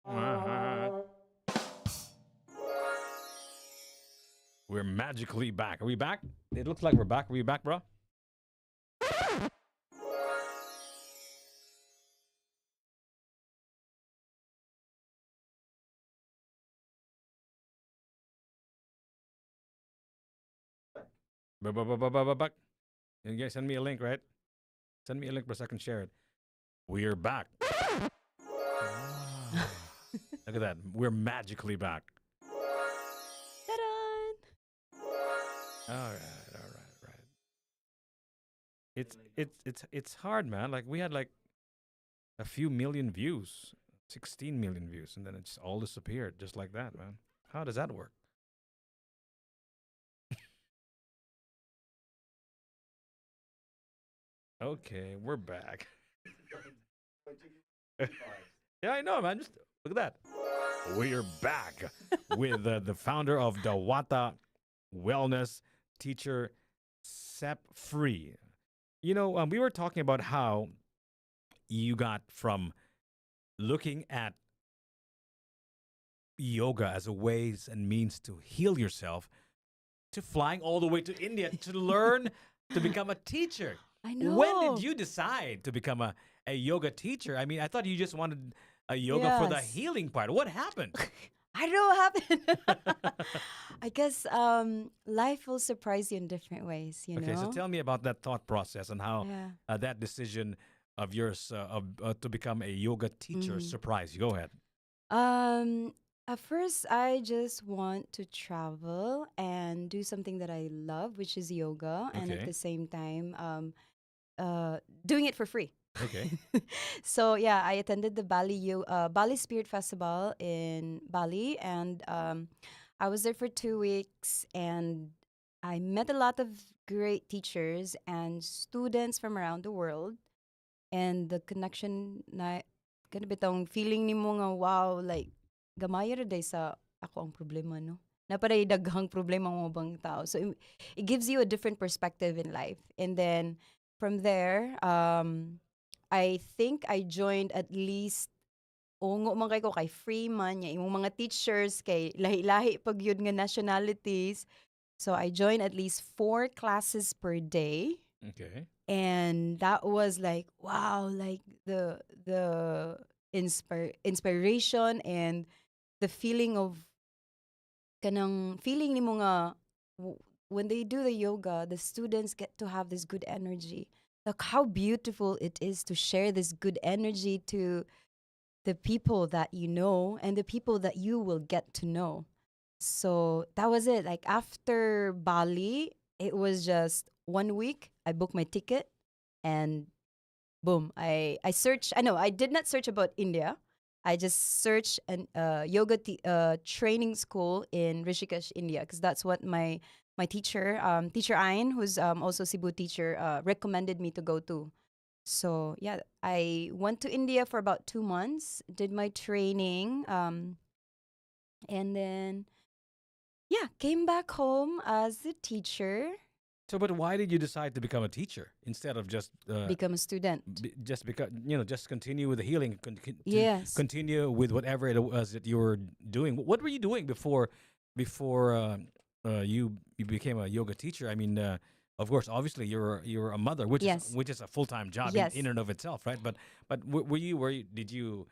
Uh-huh. We're magically back. Are we back? It looks like we're back. Are we back, bro? Back. You guys send me a link, right? Send me a link, bro, so I can share it. We're back. Ah, look at that. We're magically back. Ta-da! All right, all right, right. It's hard, man. Like we had like a few million views, 16 million views, and then it's all disappeared just like that, man. How does that work? Okay, we're back. Yeah, I know, man. Just look at that. We're back with the founder of Dawata Wellness, teacher Sep Free. We were talking about how you got from looking at yoga as a ways and means to heal yourself to flying all the way to India to learn to become a teacher. I When did know. you decide to become a yoga teacher? I mean, I thought you just wanted a yoga for the Yes. healing part. What happened? I don't know what happened. I guess life will surprise you in different ways, you Okay, so know? tell me about that thought process and how Yeah. that decision of yours to become a yoga teacher Mm. surprised you. Go ahead. Um, at first, I just want to travel and do something that I love, which is yoga, and at Okay. the same time, doing it for free. Okay. So yeah, I attended the Bali Spirit Festival in Bali, and I was there for 2 weeks, and I met a lot of great teachers and students from around the world, and the connection na kana bitong feeling nimo nga wow, like gamay ra day sa ako ang problema, no, napaday daghang problema mo bang tao, so it gives you a different perspective in life. And then from there, I think I joined at least ungo man kay ko kay free man nya imong mga teachers kay lahi-lahi pag yun nga nationalities. So I joined at least 4 classes per day, Okay. and that was like wow, like the inspiration and the feeling of kanang feeling ni nga when they do the yoga, the students get to have this good energy. Like how beautiful it is to share this good energy to the people that you know and the people that you will get to know. So that was it. Like after Bali, it was just 1 week. I booked my ticket and boom. I searched. I know I did not search about India. I just searched an yoga training school in Rishikesh, India, because that's what my teacher, teacher Ayn, who's also Cebu teacher, recommended me to go to. So yeah, I went to India for about 2 months, did my training, and then yeah, came back home as a teacher, So, but why did you decide to become a teacher instead of just become a student. just because just continue with the healing, Yes. continue with whatever it was that you were doing? What were you doing before you became a yoga teacher? I mean, of course, obviously you're a mother, Yes. which is a full time job in Yes. and of itself, right? But were you did you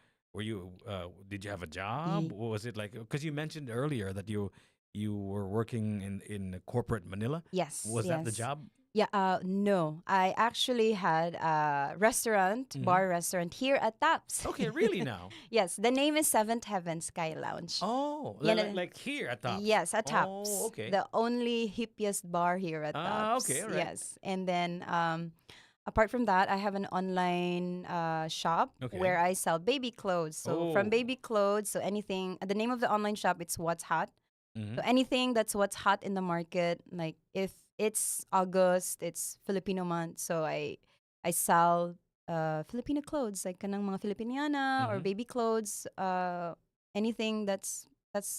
have a job? Ye- What was it like? Because you mentioned earlier that you were working in corporate Manila. Yes. Was that the Yes. job? Yeah, no. I actually had a restaurant, Hmm. bar restaurant here at Taps. Okay, really now? Yes, the name is Seventh Heaven Sky Lounge. Oh, Yeah, like here at Tops. yes, at Oh, Taps. okay. The only hippiest bar here at Ah, okay, Taps. all right. Yes. And then apart from that, I have an online shop Okay. where I sell baby clothes. So from Oh. baby clothes, so anything, the name of the online shop, it's What's Hot. Mm-hmm. So anything that's what's hot in the market, like if it's August, it's Filipino month, so I sell Filipino clothes like kanang mga Filipiniana or Mm-hmm. baby clothes, anything that's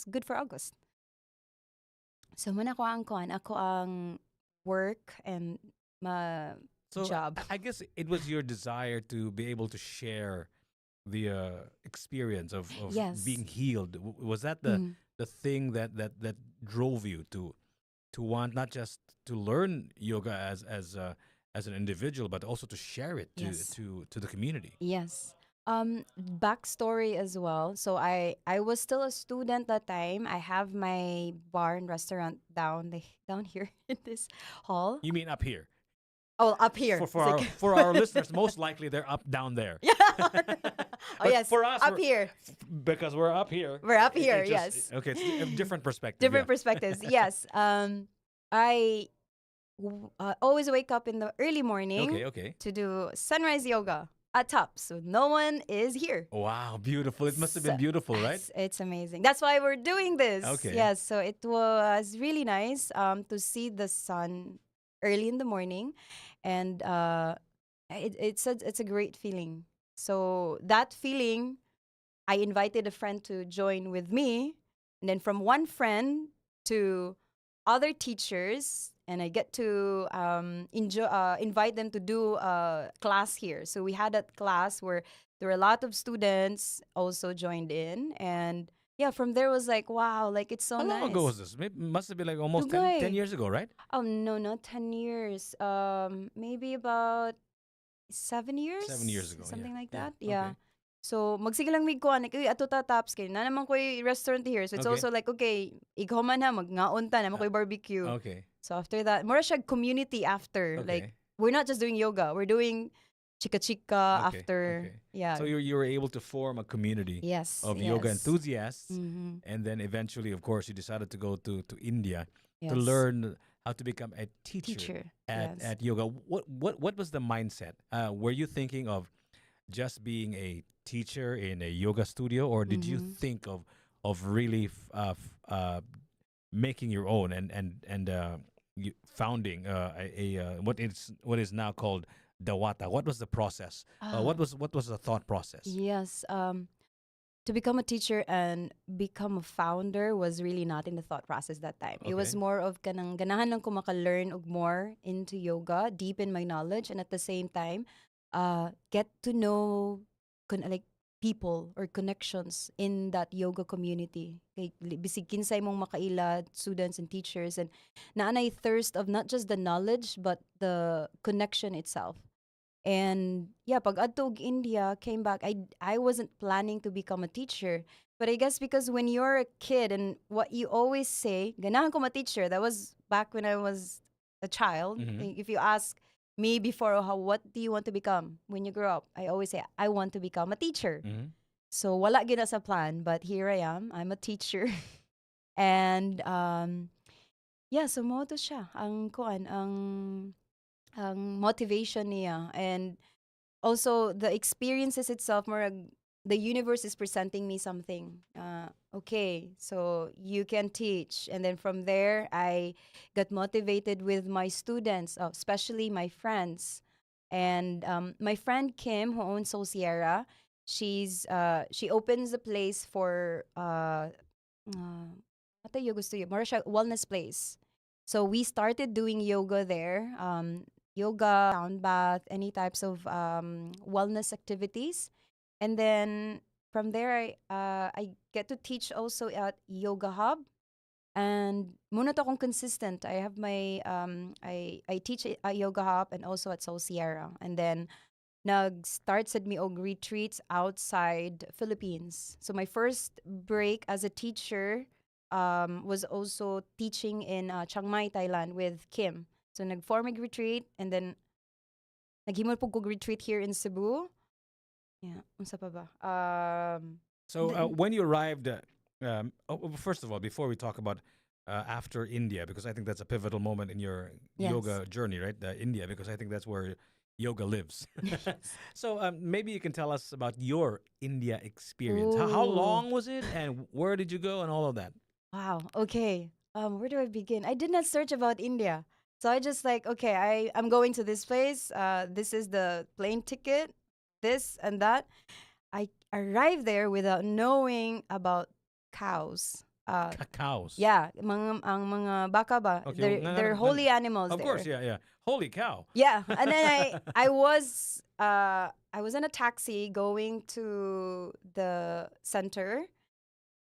good for August. So man ako ang work and ma So job. I guess it was your desire to be able to share experience of Yes. being healed? Was that Mm. the thing that drove you to want not just to learn yoga as an individual, but also to share it Yes. to the community? Yes. Backstory as well. So I was still a student that time. I have my bar and restaurant down here in this hall. You mean up here? Oh, up here. For for It's our like for our listeners, most likely they're up down there. yeah. Oh But yes, for us, up here. because we're up here, We're up it here. just Yes. okay. It's a different perspective. Yeah. Different perspectives. Yes. I always wake up in the early morning Okay. Okay. to do sunrise yoga at top, so no one is here. Wow, beautiful. It must have been So, beautiful, right? it's amazing. That's why we're doing this. Okay. Yes, so it was really nice to see the sun early in the morning, and it's a great feeling. So that feeling, I invited a friend to join with me, and then from one friend to other teachers, and I get to invite them to do a class here. So we had that class where there were a lot of students also joined in, and yeah, from there was like, wow, like it's so How long ago nice. was this? Maybe, must have been like almost 10 Dugay. years ago, right? Oh no, not 10 years. Maybe about 7 years, 7 years ago. Yeah. something like Yeah. that. Okay. Yeah. So, magsige lang mig kuan, like, uy, ato ta taps kay na naman ko'y restaurant here. So, it's Okay. also like, okay, ikaw man ha, magngaon ta, naman Uh, ko'y barbecue. okay. So, after that, mura siya community after. Like, Okay. we're not just doing yoga, we're doing chika-chika Okay. after. Okay. Yeah. So you were able to form a community Yes, of yoga yes. enthusiasts, Mm-hmm. and then eventually, of course, you decided to go to India to Yes. learn how to become a teacher Teacher. at Yes. at yoga. What was the mindset? Were you thinking of just being a teacher in a yoga studio, or did you Mm-hmm. think of really making your own and founding what is now called Dawata? What was the process? What Ah, was the thought process? yes. To become a teacher and become a founder was really not in the thought process that time. It was Okay. more of kanang ganahan lang ko maka-learn og more into yoga, deepen my knowledge, and at the same time, get to know like people or connections in that yoga community. Kay bisig kinsay mong makaila students and teachers, and naanay thirst of not just the knowledge but the connection itself. And yeah, pag adtog India, came back, I wasn't planning to become a teacher. But I guess because when you're a kid and what you always say, ganahan ko ma-teacher, that was back when I was a child. Mm-hmm. If you ask me before, oh, how, what do you want to become when you grow up? I always say, I want to become a teacher. Mm-hmm. So wala gina sa plan, but here I am. I'm a teacher. And yeah, so mo to siya. Ang kuan, ang motivation niya. And also the experiences itself, more the universe is presenting me something. Okay, so you can teach, and then from there I got motivated with my students, especially my friends. And my friend Kim, who owns Soul Sierra, she opens a place for ano yoga studio, more siya wellness place. So we started doing yoga there. Yoga, sound bath, any types of wellness activities. And then from there, I get to teach also at Yoga Hub. And muna to akong consistent. I have my, I teach at Yoga Hub and also at Soul Sierra. And then nag-start sad mi og retreats outside Philippines. So my first break as a teacher was also teaching in Chiang Mai, Thailand with Kim. So nag-form ig retreat, and then naghimo po kog retreat here in Cebu. Yeah, unsa pa ba? So The, when you arrived, first of all, before we talk about after India, because I think that's a pivotal moment in your yes. yoga journey, right? India, because I think that's where yoga lives. Yes. So maybe you can tell us about your India experience. How Ooh. long was it, and where did you go, and all of that? Wow. Okay. Where do I begin? I did not search about India. So I just like, okay, I'm going to this place. This is the plane ticket, this and that. I arrived there without knowing about cows. Cows. yeah, ang mga baka ba, Okay. they're holy animals Of there. course, yeah, yeah. Holy cow. Yeah, and then I was in a taxi going to the center,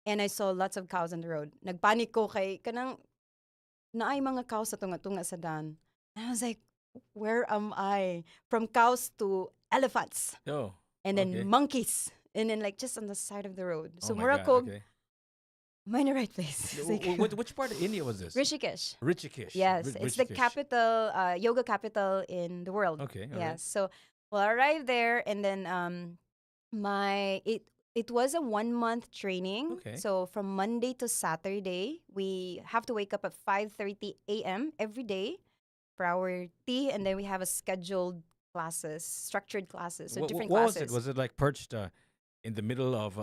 and I saw lots of cows on the road. Nagpanik ko kay kanang naay mga cows sa tunga-tunga sa dan. And I was like, where am I? From cows to elephants, Oh, and then okay. monkeys, and then like just on the side of the road. Oh So my God. Murakog, Okay. am I in the right place? It's like, Which part of India was this? Rishikesh. Rishikesh. Yes, it's the Rishikesh. capital, yoga capital in the world. Okay. All right. Yes. So, well, I arrived there, and then it was a 1 month training. Okay. So from Monday to Saturday, we have to wake up at 5:30 a.m. every day for our tea, and then we have a scheduled classes, structured classes, so different What was classes. it? Was it like perched in the middle of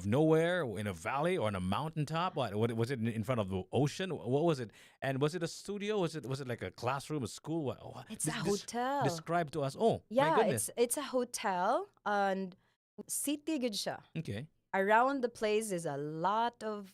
nowhere, in a valley or on a mountaintop? What was it in front of the ocean? What was it? And was it a studio? Was it like a classroom, a school? What? It's a hotel. Describe to us. Oh, my Yeah, goodness. it's a hotel, and city good siya. Okay. Around the place is a lot of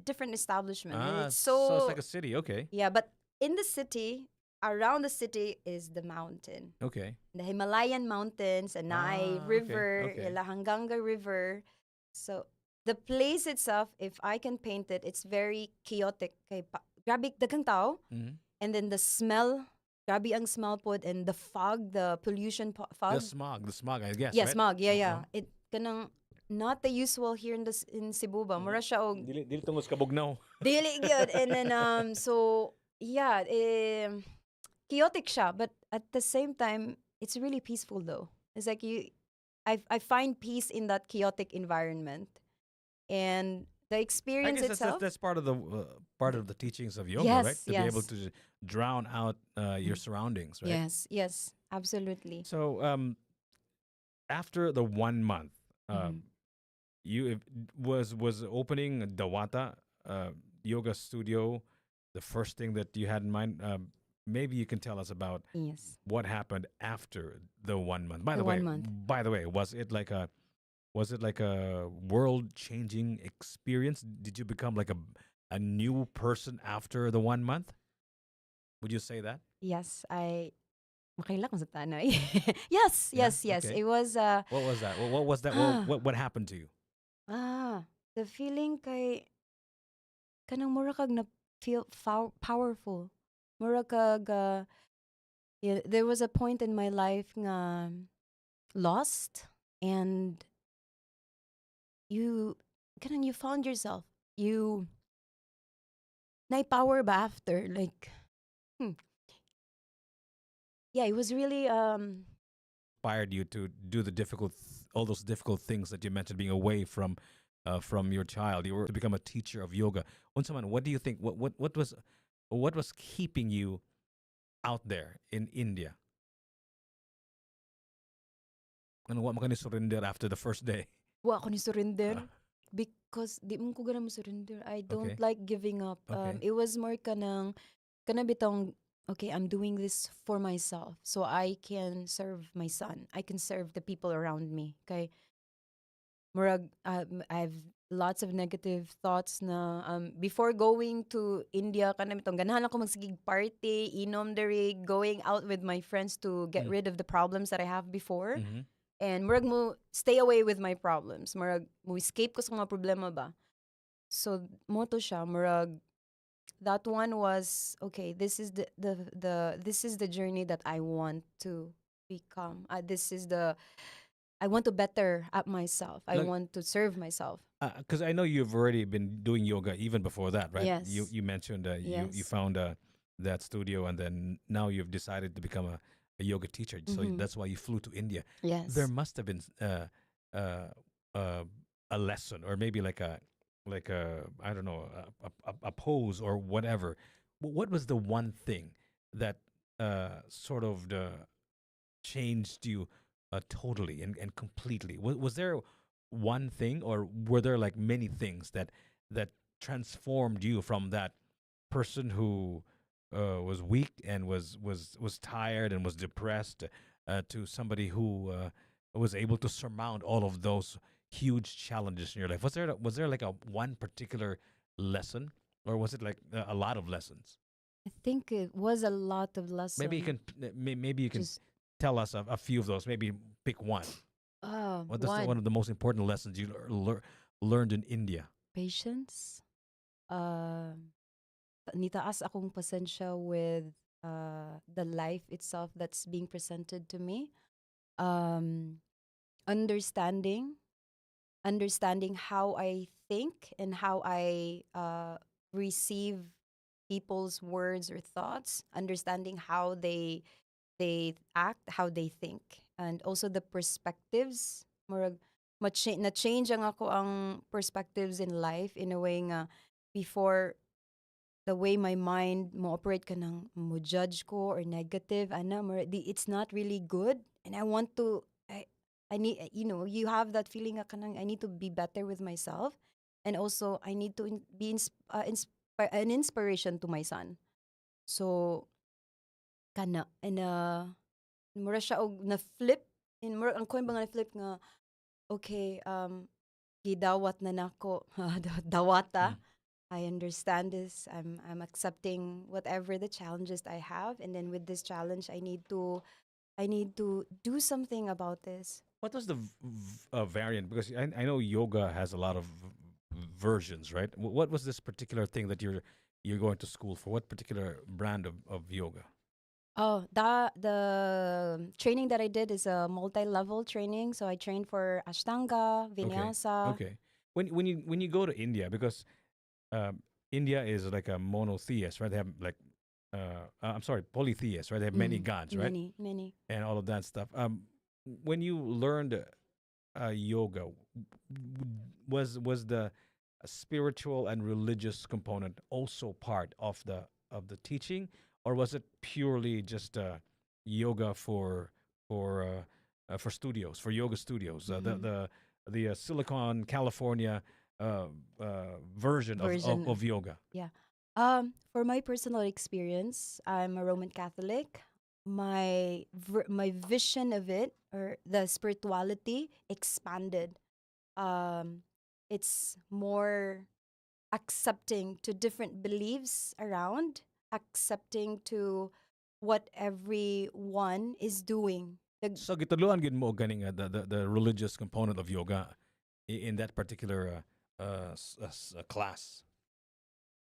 different establishments. And it's So it's like a city. Okay. yeah, but in the city, around the city is the mountain, Okay. the Himalayan mountains, and Naay Okay, River, okay. Lahanganga River. So the place itself, if I can paint it, it's very chaotic. Kay grabe daghang tao, Mhm. and then the smell, grabe ang smell pod, and the fog, the pollution fog. The smog, I guess. Yeah, right? smog. Yeah, yeah. Uh-huh. It kanang not the usual here in Cebu ba. Mura siya og Dili tungos kabugnaw. dili gyud, and then so yeah, chaotic siya, but at the same time it's really peaceful though. It's like I find peace in that chaotic environment, and the I experience guess itself. that's part of the teachings of yoga, Yes, right? To be able yes. to drown out your surroundings, right? Yes, yes, absolutely. So after the 1 month, Mhm. you was opening Dawata yoga studio the first thing that you had in mind. Maybe you can tell us about Yes. what happened after the 1 month. By The the way, 1 month. was it like a world changing experience? Did you become like a new person after the 1 month? Would you say that? Yes, I makaila ko sa tanay. Yes, Yeah. yes, yes. Okay. It was What was that? What was that? What happened to you? the feeling kay kanang mura kag na feel powerful. Mura kag yeah, there was a point in my life nga lost, and you kanang you found yourself. You power ba after like hmm. Yeah, it was really Inspired you to do all those difficult things that you mentioned, being away from your child. You were to become a teacher of yoga. Unsa man, what do you think? What was keeping you out there in India? And what makani surrender after the first day? wa ako ni surrender Ah, because di mo ko gana mo surrender. I don't okay. like giving up. Okay. It was more kanang bitong okay, I'm doing this for myself so I can serve my son. I can serve the people around me. Okay. Murag, I have lots of negative thoughts na before going to India kana bitong ganahan ako magsigig party, inom diri, going out with my friends to get Mm. rid of the problems that I have before. Mhm. And murag mo stay away with my problems. Murag mo escape ko sa mga problema ba. So mo to siya murag that one was okay, this is this is the journey that I want to become. This is the I want to better at myself. I Like, want to serve myself. because I know you've already been doing yoga even before that, right? Yes. You mentioned you Yes. found that studio, and then now you've decided to become a yoga teacher. So Mhm. that's why you flew to India. Yes. There must have been uh, uh, a lesson, or maybe like a I don't know, a pose or whatever. What was the one thing that sort of changed you totally and completely? Was there one thing, or were there like many things that transformed you from that person who was weak and was tired and was depressed to somebody who was able to surmount all of those huge challenges in your life? Was there like a one particular lesson, or was it like a lot of lessons? I think it was a lot of Maybe you lesson. can maybe you can Just tell us a few of those. Maybe pick one. What is one one, of the most important lessons you learned in India? patience. Um, nitaas akong pasensya with the life itself that's being presented to me. Um, understanding, understanding how I think and how I receive people's words or thoughts, understanding how they act, how they think, and also the perspectives. Murag na change ang ako ang perspectives in life in a way nga before the way my mind mo operate ka ng mo judge ko or negative ana it's not really good and I want to I need you have that feeling nga kanang I need to be better with myself and also I need to be an inspiration to my son. So kana and mura siya og na flip in mura ang coin ba nga na flip nga okay gidawat na nako dawata. Mm. I understand this. I'm accepting whatever the challenges I have, and then with this challenge, I need to do something about this. What was the variant? Because I know yoga has a lot of versions, right? What was this particular thing that you're going to school for? What particular brand of yoga? Oh, the training that I did is a multi-level training. So I trained for Ashtanga, Okay, Vinyasa. okay. When you go to India, because um, India is like a monotheist, right? They have like I'm sorry, polytheist, right? They have many gods, right? Many, many. And all of that stuff. When you learned yoga, was the spiritual and religious component also part of the teaching, or was it purely just yoga for studios, for yoga studios, the Silicon California version Version. of yoga? Yeah. For my personal experience, I'm a Roman Catholic. My vision of it or the spirituality expanded. Um, it's more accepting to different beliefs around, accepting to what everyone is doing. The So gituluan gid mo og ganing the religious component of yoga in that particular class.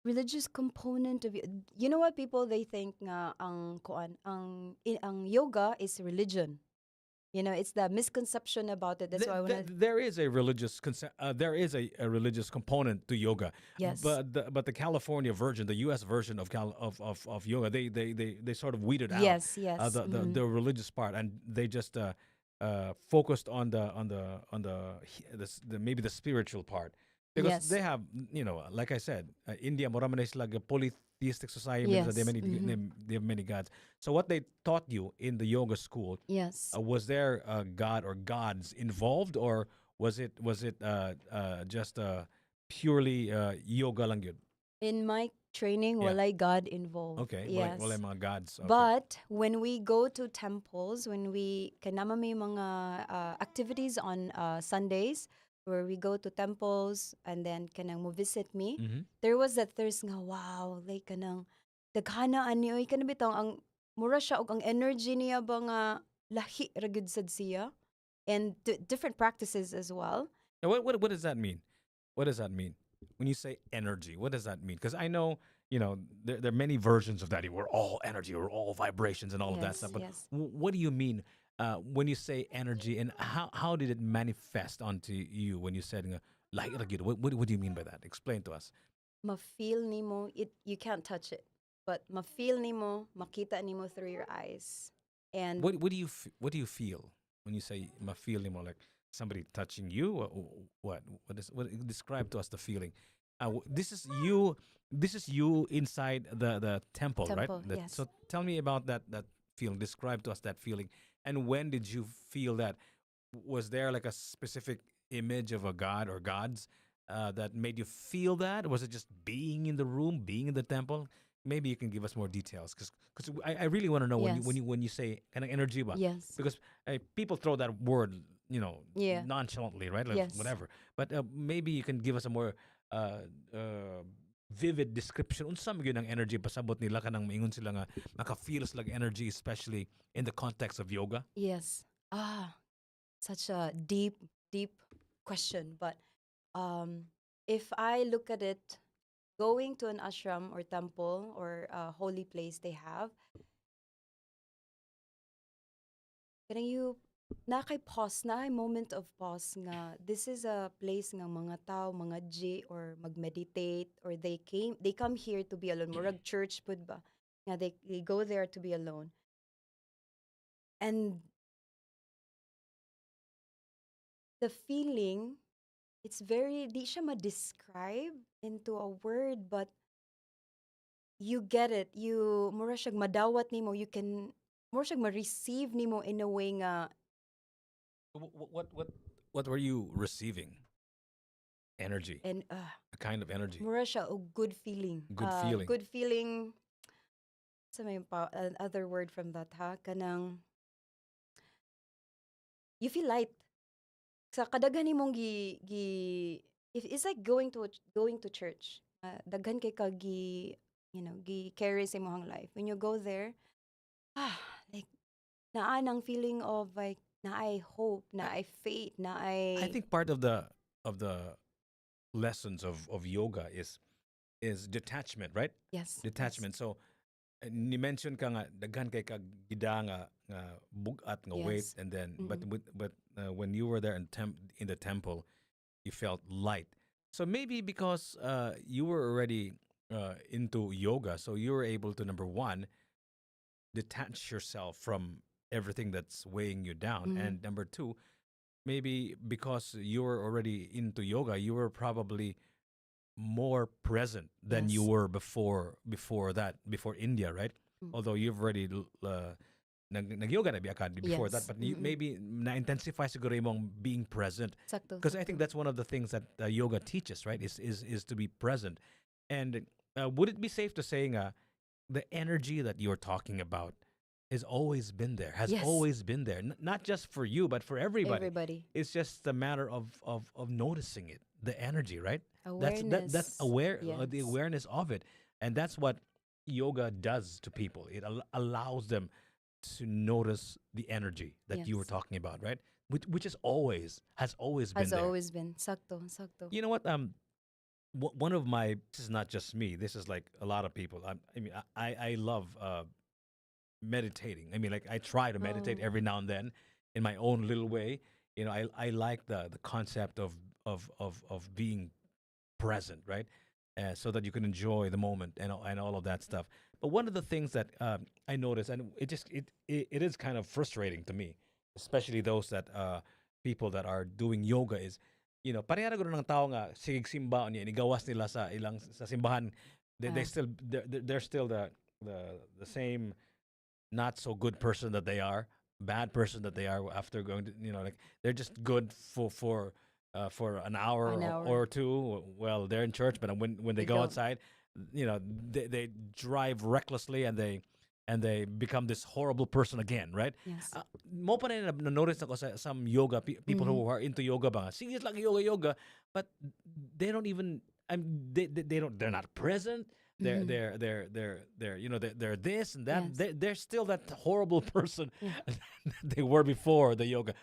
religious component of you know what people they think nga ang kuan ang yoga is religion. You know, it's the misconception about it. That's why when I There is a religious there is a religious component to yoga, yes. but the California version, the U.S. version of yoga, they sort of weeded out Yes, yes. the religious part, and they just focused on the maybe the spiritual part, because they Yes. have, like I said, India moraman is like a polytheistic society, means that Yes. they have many gods. So what they taught you in the yoga school, Yes. was there a god or gods involved, or was it just purely yoga lang yun? In my training, Yeah. walay God involved. Okay. Wala Yes. mga gods. Okay. But when we go to temples, when we kanama may mga activities on Sundays where we go to temples and then kanang mo visit me, Mm-hmm. there was that thirst nga wow, like kanang daghana ani oy kanang bitaw ang mura siya og ang energy niya ba nga lahi ra gyud sad siya and different practices as well. What does that mean? What does that mean when you say energy? What does that mean? Because I know, there are many versions of that. We're all energy, we're all vibrations, and all of that Yes, stuff. But yes. what do you mean when you say energy, and how did it manifest onto you when you said like what do you mean by that? Explain to us. Ma-feel nimo it you can't touch it, but ma-feel nimo, makita nimo through your eyes. And What do you feel when you say ma feeling, more like somebody touching you, or what describe to us the feeling? This is you. This is you inside the temple, right? temple, yes. So tell me about that feeling. Describe to us that feeling, and when did you feel that? Was there like a specific image of a god or gods that made you feel that? Was it just being in the room, being in the temple? Maybe you can give us more details, because I really want to know when you Yes. when you say kind of energy ba, Yes. because people throw that word, Yeah. nonchalantly, right? Like Yes. whatever. But maybe you can give us a more uh, uh, vivid description unsa man gyud ang energy pasabot nila kanang maingon sila nga maka-feels like energy, especially in the context of yoga? Yes. Such a deep, deep question. But if I look at it, going to an ashram or temple or a holy place they have, can you na kay pause, na kay moment of pause nga this is a place nga mga tao, mga G or mag-meditate or they come here to be alone. Murag church pud ba? Nga they go there to be alone. And the feeling, it's very, di siya ma-describe into a word, but you get it. You, mura siyag madawat nimo, you can, mura siyag ma-receive nimo in a way nga, What were you receiving? Energy. and A kind of energy. mura siya o good feeling. Good feeling. Good feeling, sa may another word from that, ha? Kanang, you feel light. Sa kadaghan nimong it's like going to church. Daghan kay ka gi carry sa imong life. When you go there, like naa nang feeling of like naay hope, naay faith, I naay think part of the lessons of yoga is detachment, right? yes. Detachment. So ni mention ka nga daghan kay kag gida nga bugat nga weight, Yes. and then Mm-mm. but when you were there in the temple, you felt light. So maybe because you were already into yoga, so you were able to, number one, detach yourself from everything that's weighing you down, Mm-hmm. and number two, maybe because you were already into yoga, you were probably more present than you Yes. were before India, right? Mm. Although you've already nag-yoga na biya ka before that, Yes. but maybe na-intensify siguro yung being present, Sakto. because I think that's one of the things that yoga teaches, right? Is to be present. And would it be safe to say nga the energy that you're talking about has always been there, has Yes. always been there, not just for you but for everybody. Everybody. It's just a matter of noticing it, the energy, right? Awareness. That's the Yes. awareness of it, and that's what yoga does to people. It allows them to notice the energy that you were Yes. talking about, right? Which is always has always been Has there. always been. Sakto. Sakto. You know what? One of my, this is not just me. This is like a lot of people. I mean, I love meditating. I mean, like I try to meditate Oh. every now and then in my own little way. You know, I like the concept of being present, right? So that you can enjoy the moment and all of that stuff. But one of the things that I notice, and it is kind of frustrating to me, especially those that people that are doing yoga, is, you know, pareha na gano'n ng tao nga sigig simba niya inigawas nila sa ilang sa simbahan. They Ah. still they're still the same not so good person that they are, bad person that they are after going to, you know, like they're just good for an hour, An hour. or two. Well, they're in church, but when they They go don't. outside, you know, they drive recklessly, and they become this horrible person again, right? Yes. Mo pa rin na notice ako sa some yoga people Mhm. who are into yoga ba. Sige lang yoga, but they don't even. They don't. They're not present. They're Mhm. they're they're they're they're you know they're this and that. Yes. They're still that horrible person Yeah. they were before the yoga.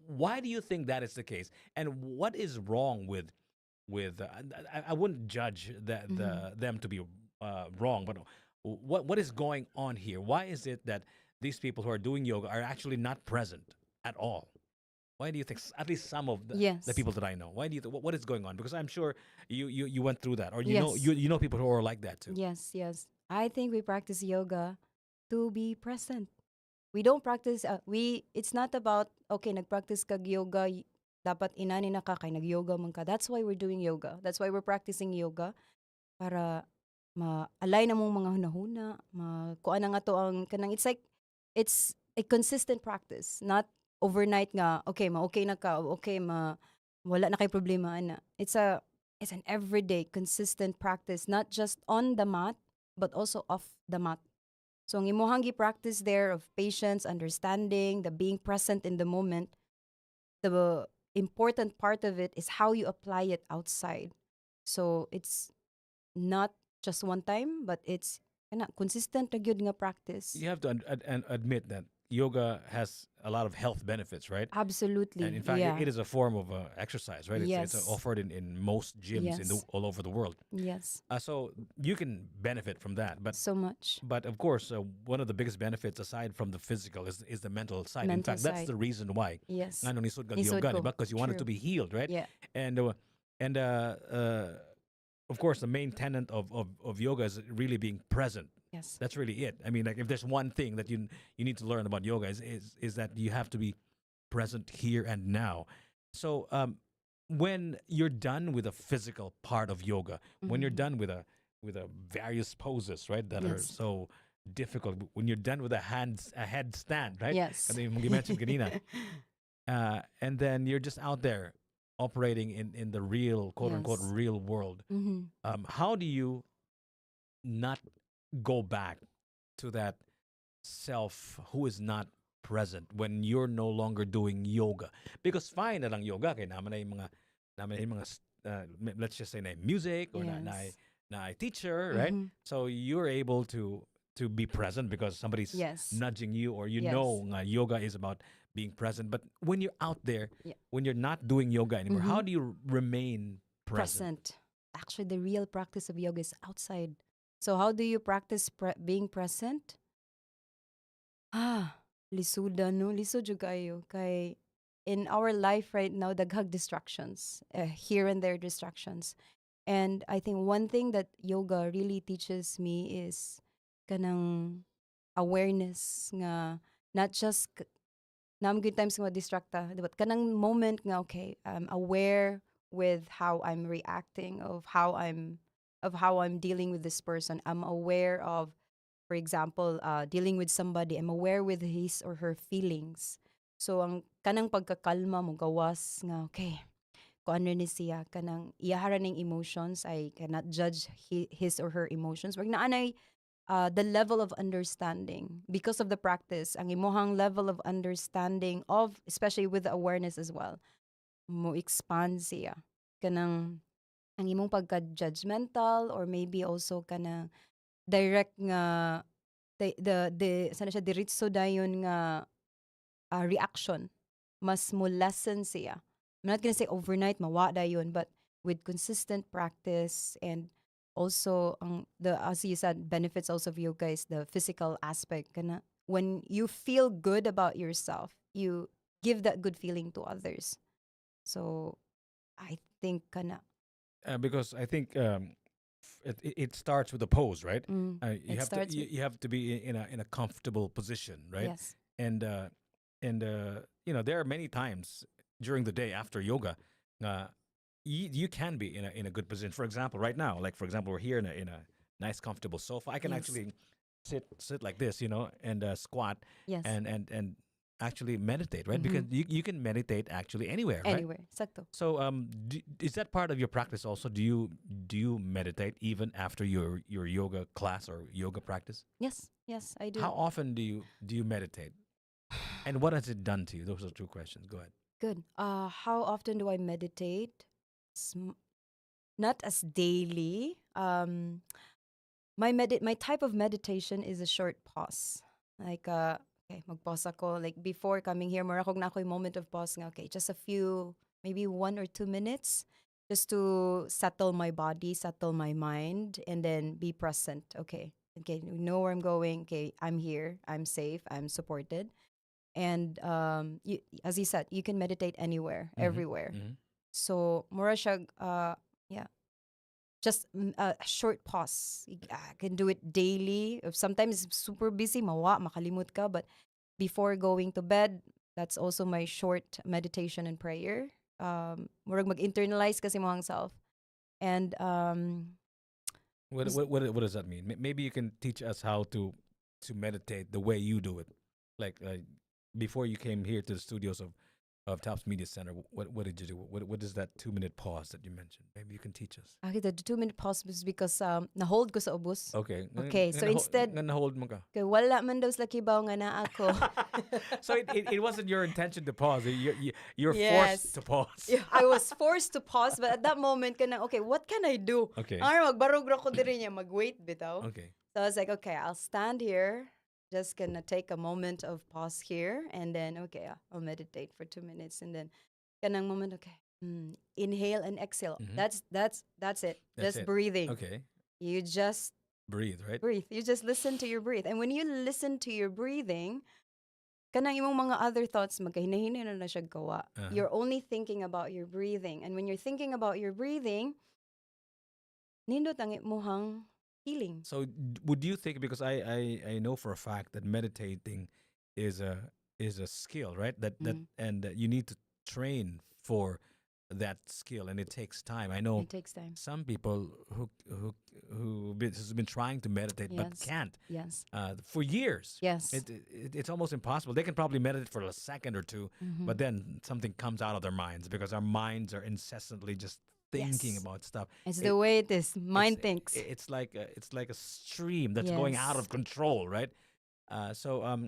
Why do you think that is the case? And what is wrong with I wouldn't judge Mhm. them to be wrong, but what is going on here? Why is it that these people who are doing yoga are actually not present at all? Why do you think at least some of the Yes. people that I know? Why do you what is going on? Because I'm sure you went through that, or Yes. you know people who are like that too. Yes. Yes. I think we practice yoga to be present. We don't practice it's not about okay nagpractice kag yoga dapat inani na ka kay nag-yoga man ka. That's why we're doing yoga. That's why we're practicing yoga para ma-align na mong mga hunahuna, kuan na nga to ang kanang it's a consistent practice, not overnight nga okay okay na ka, okay wala na kay problema ana. It's an everyday consistent practice, not just on the mat but also off the mat. So, ang imuhang practice there of patience, understanding, the being present in the moment, the important part of it is how you apply it outside. So, it's not just one time, but it's consistent na gyud nga practice. You have to admit that yoga has a lot of health benefits, right? And Absolutely. in fact, Yeah. it is a form of exercise, right? It's Yes. offered in most gyms Yes. all over the world. Yes. So you can benefit from that, So much. but of course, one of the biggest benefits aside from the physical is the mental side. In Mental fact, that's side. the reason why Yes. ano nisod kag Nisod yoga, ko. di ba? Because you wanted to True. be healed, right? Yeah. And of course, the main tenet of yoga is really being present. Yes. That's really it. I mean, like if there's one thing that you need to learn about yoga is that you have to be present here and now. So when you're done with the physical part of yoga, when you're Mhm. done with a various poses, right, that are Yes. so difficult, when you're done with a headstand, right? Yes. Kasi yung mentioned kanina, and then you're just out there operating in the real quote unquote Yes. real world. Mhm. How do you not go back to that self who is not present when you're no longer doing yoga? Because fine na lang yoga kay naman na yung mga let's just say na music or Yes. na teacher, right? Mhm. So you're able to be present because somebody's Yes. nudging you, or you Yes. know nga yoga is about being present. But when you're out there, Yeah. when you're not doing yoga anymore, how Mhm. do you remain present? Present. Actually, the real practice of yoga is outside. So how do you practice being present? Lisuda no, lisod jud kayo kay in our life right now daghag distractions, here and there distractions. And I think one thing that yoga really teaches me is kanang awareness nga not just nam good times nga distracta, but kanang moment nga okay, I'm aware with how I'm reacting of how I'm dealing with this person. I'm aware of, for example, dealing with somebody, I'm aware with his or her feelings. So ang kanang pagkakalma mo gawas nga okay, kung ano ni siya kanang iyahara ning emotions, I cannot judge his or her emotions. Wag na anay the level of understanding because of the practice, ang imuhang level of understanding of, especially with the awareness as well, mo expand siya kanang ang imong pagka-judgmental, or maybe also kanang direct nga the sana siya diretso dayon nga reaction mas mo lessen siya. I'm not gonna say overnight mawa dayon, but with consistent practice, and also the as you said benefits also of yoga is the physical aspect kana when you feel good about yourself, you give that good feeling to others. So I think kana Because I think it starts with the pose, right? it starts with You have to be in a comfortable position, right? yes. And there are many times during the day after yoga, uh, you can be in a good position. For example, right now, like for example, we're here in a nice comfortable sofa. I can Yes. actually sit like this, and squat Yes. and actually meditate, right? Because Mhm. you can meditate actually anywhere, right? Anywhere. Sakto. So, is that part of your practice also? Do you meditate even after your yoga class or yoga practice? Yes. Yes, I do. How often do you meditate, and what has it done to you? Those are two questions. Go ahead. Good. How often do I meditate? Not as daily. My type of meditation is a short pause. Like okay, mag-pause ako. Like before coming here, marakog na ako yung moment of pause nga. Okay, just a few, maybe 1 or 2 minutes, just to settle my body, settle my mind, and then be present. Okay, okay, you know where I'm going. Okay, I'm here. I'm safe. I'm supported. And as you said, you can meditate anywhere, Mm-hmm. everywhere. Mm-hmm. So mura siya, yeah, just a short pause. I can do it daily. If sometimes super busy, mawa, makalimut ka. But before going to bed, that's also my short meditation and prayer. Murag mag-internalize kasi mo ang self. And What does that mean? Maybe you can teach us how to meditate the way you do it, like before you came here to the studios of Tops Media Center, what did you do? What is that 2 minute pause that you mentioned? Maybe you can teach us. Okay, the 2 minute pause was because na-hold ko sa ubos. Okay. Okay, so instead, hold mo ka. kay wala man daw sa kibaw nga na ako. So it wasn't your intention to pause. You're Yes. forced to pause. Yeah, I was forced to pause, but at that moment, kanang, okay, what can I do? Okay. Ay, magbarog ra ko diri niya, mag-wait bitaw. Okay. So I was like, okay, I'll stand here. Just gonna take a moment of pause here, and then okay, I'll meditate for 2 minutes, and then kanang moment, okay, inhale and exhale. Mhm. That's it. That's Just it. breathing. Okay. You just Breathe, right? breathe. You just listen to your breath, and when you listen to your breathing, kanang imong mga other thoughts magkahinay-hinay na siya gawa. Uh-huh. You're only thinking about your breathing, and when you're thinking about your breathing, nindot ang imong healing. So would you think, because I know for a fact that meditating is a skill, right? That and that you need to train for that skill, and it takes time. I know It takes time. some people who's been trying to meditate but Yes. can't Yes. for years. Yes. It's almost impossible. They can probably meditate for a second or two, but then something comes out of their minds because our minds are incessantly just thinking Yes. about stuff. It's the way it is. Mind It's- thinks. It's like a stream that's going out Yes. of control, right? Ikaw,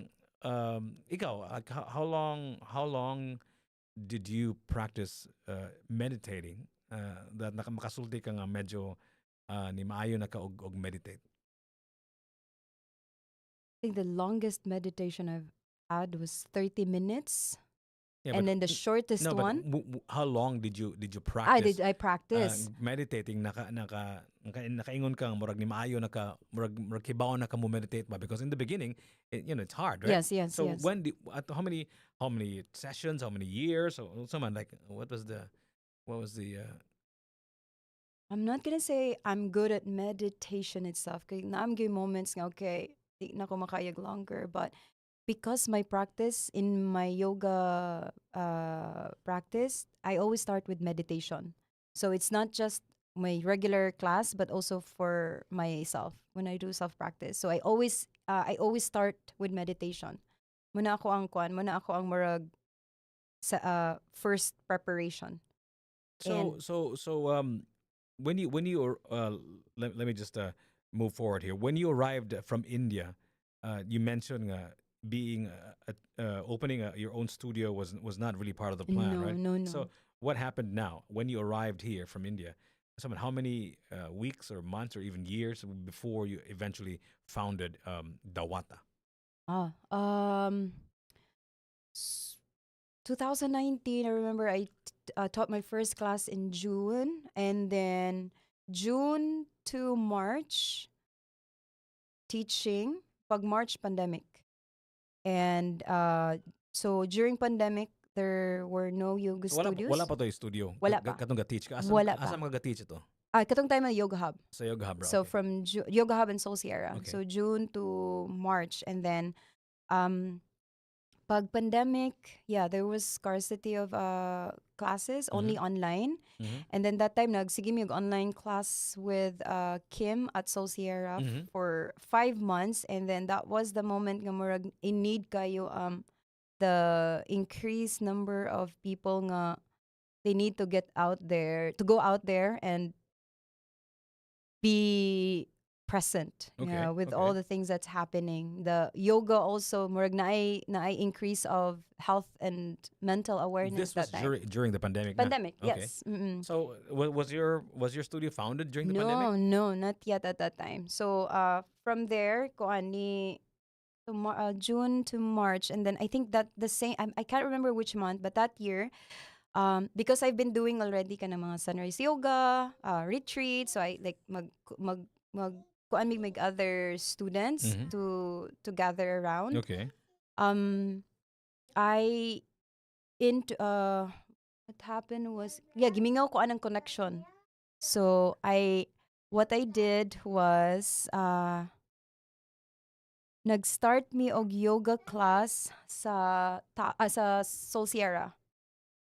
how long did you practice meditating? That makasulti ka nga medyo ni maayo na ka og meditate. I think the longest meditation I've had was 30 minutes. Yeah, And but- then the shortest no, but one, how long did you practice? I practice. Meditating nakaingon kang murag ni maayo murag kibaw na ka mo meditate ba, because in the beginning it's hard, right? Yes. So at how many sessions, how many years, or someone like what was the I'm not gonna say I'm good at meditation itself. Kaya naam gyud moments nga, okay, di na ko makayag longer. But because my practice in my yoga practice, I always start with meditation. So it's not just my regular class, but also for myself when I do self practice. So I always start with meditation. Muna ako ang murag sa first preparation. So when you let me just move forward here. When you arrived from India, you mentioned being opening your own studio was not really part of the plan, right? No. So what happened now when you arrived here from India? How many weeks or months or even years before you eventually founded Dawata? 2019, I remember I taught my first class in June, and then June to March, teaching, pag March pandemic. And so during pandemic, there were no yoga studios. Wala pa to yung studio. Wala pa. Katong ga-teach ka. Wala pa. Asa mga ga-teach ito? Katong time na Yoga Hub. Sa Yoga Hub, So okay. from Yoga Hub in Seoul Sierra. Okay. So June to March, and then pag pandemic, there was scarcity of classes, only online. Mhm. And then that time, nagsige mi og online class with Kim at Seoul Sierra Mhm. for 5 months. And then that was the moment nga murag in need kayo the increased number of people nga they need to go out there and be present Okay, with all okay. the things that's happening. The yoga also murag naay increase of health and mental awareness This was that time. during the pandemic. na? Pandemic, Okay. yes. Mm-mm. So was your studio founded during the No, pandemic? no, not yet at that time. So from there, June to March, and then I think that the same. I can't remember which month, but that year, because I've been doing already kind of mga sunrise yoga retreat, so I like mag kuan mig other students Mhm. to gather around. Okay. I into what happened was gimingaw ko anang connection. So what I did was nag-start mi og yoga class sa Seoul Sierra,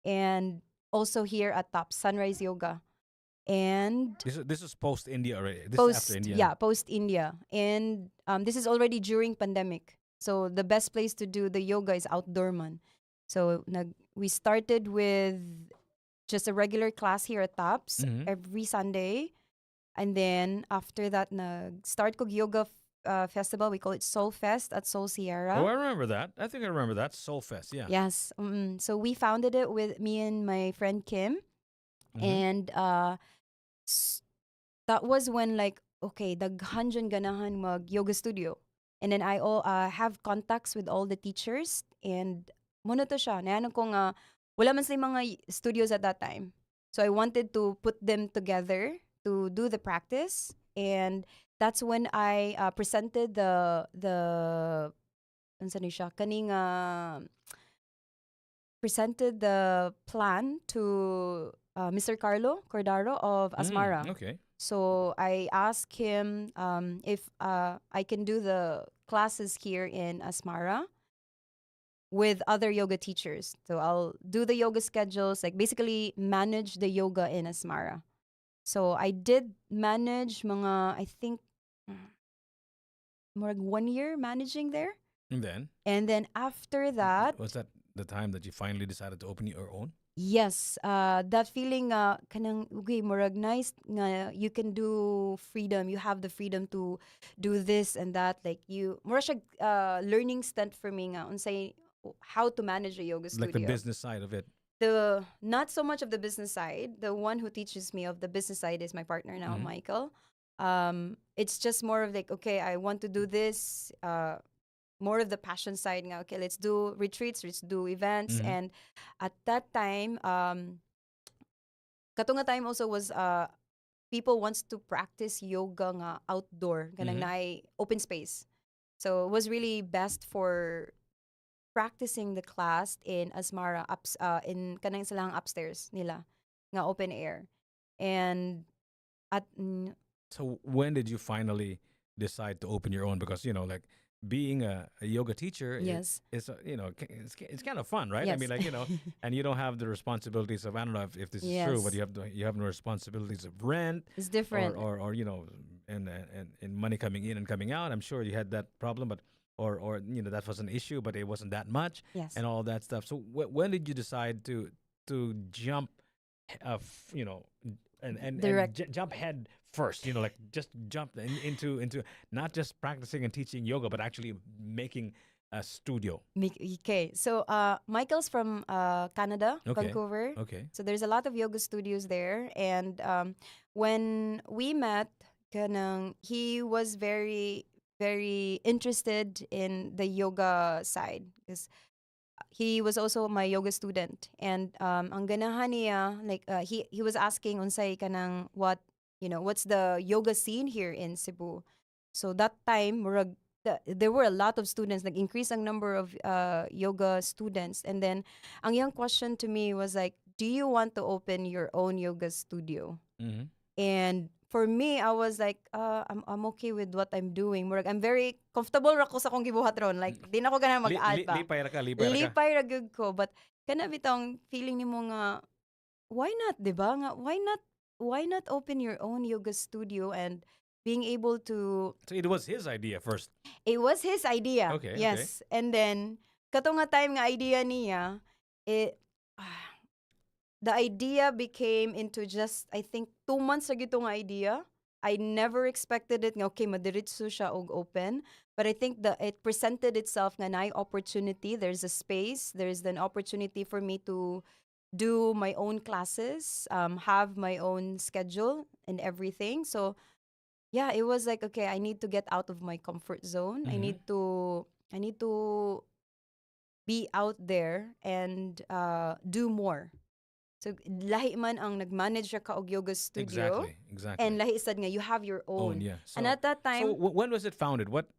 and also here at Top Sunrise Yoga. And This is post India already. This is after India. post India. And this is already during pandemic. So the best place to do the yoga is outdoor man. So we started with just a regular class here at TAPS Mm-hmm. every Sunday. And then after that, start ko yoga festival. We call it Soul Fest at Soul Oh, Sierra. I remember that. I think I remember that. Soul Fest, yeah. Yes. So we founded it with me and my friend Kim. Mm-hmm. And s- that was when like, okay, daghan dyan ganahan mag yoga studio. And then I all have contacts with all the teachers. And muna to siya. Naano ko nga, wala man sila mga studios at that time. So I wanted to put them together to do the practice. And that's when I presented ano ni siya, kaning presented the plan to Mr. Carlo Cordaro of Asmara. Okay. So I asked him if I can do the classes here in Asmara with other yoga teachers. So I'll do the yoga schedules, like basically manage the yoga in Asmara. So I did manage mga, I think, more like 1 year managing there. And then after that, was that the time that you finally decided to open your own? yes, that feeling kanang okay, murag nice nga you can do freedom. You have the freedom to do this and that. Like you, mura siya learning stunt for me nga unsay how to manage a yoga Like the studio. business side of it. The not so much of the business side. The one who teaches me of the business side is my partner now, Mhm. Michael. It's just more of like, okay, I want to do this. More of the passion side nga. Okay, let's do retreats, let's do events. Mhm. And at that time, katunga time also was people wants to practice yoga nga outdoor, kanang Mhm. naay open space. So it was really best for practicing the class in Asmara in kanang silang upstairs nila nga open air. And at So when did you finally decide to open your own? Because like being a yoga teacher yes. is it's kind of fun, right? I Yes. mean, like and you don't have the responsibilities of, I don't know if this is true, but Yes. you have no responsibilities of rent It's different. or and money coming in and coming out. I'm sure you had that problem, but or that was an issue, but it wasn't that much Yes. and all that stuff. So when did you decide to jump, you know, Direct. jump head first? Like just jump into not just practicing and teaching yoga, but actually making a studio. Okay, so Michael's from Canada, Okay. Vancouver. Okay. So there's a lot of yoga studios there, and when we met, he was very very interested in the yoga side because he was also my yoga student, and ang ganahan niya, like he was asking unsay kanang what's the yoga scene here in Cebu. So that time murag there were a lot of students, like increase ang number of yoga students. And then ang young question to me was like, do you want to open your own yoga studio? Mm-hmm. And for me, I was like, I'm okay with what I'm doing. Murag, I'm very comfortable ra ko sa akong gibuhat ron. Like, di na ko ganang mag-add pa. Lipay ra ka. Lipay ra gyud ko. But, kana bitong feeling nimo nga, why not, di ba? Nga, why not open your own yoga studio and being able to... So it was his idea first. It was his idea. Okay. Yes. And then, kato nga time nga idea niya, it... the idea became into just, I think, 2 months lagi itong idea. I never expected it nga, okay, madiritso siya og open. But I think it presented itself nga na opportunity. There's a space. There's an opportunity for me to do my own classes, have my own schedule and everything. So, yeah, it was like, okay, I need to get out of my comfort zone. Mhm. I need to be out there and do more. So, lahi man ang nag-manage siya ka og yoga studio. Exactly. And lahi sad nga, you have your own. Yeah. So, And at that time... so when was it founded? What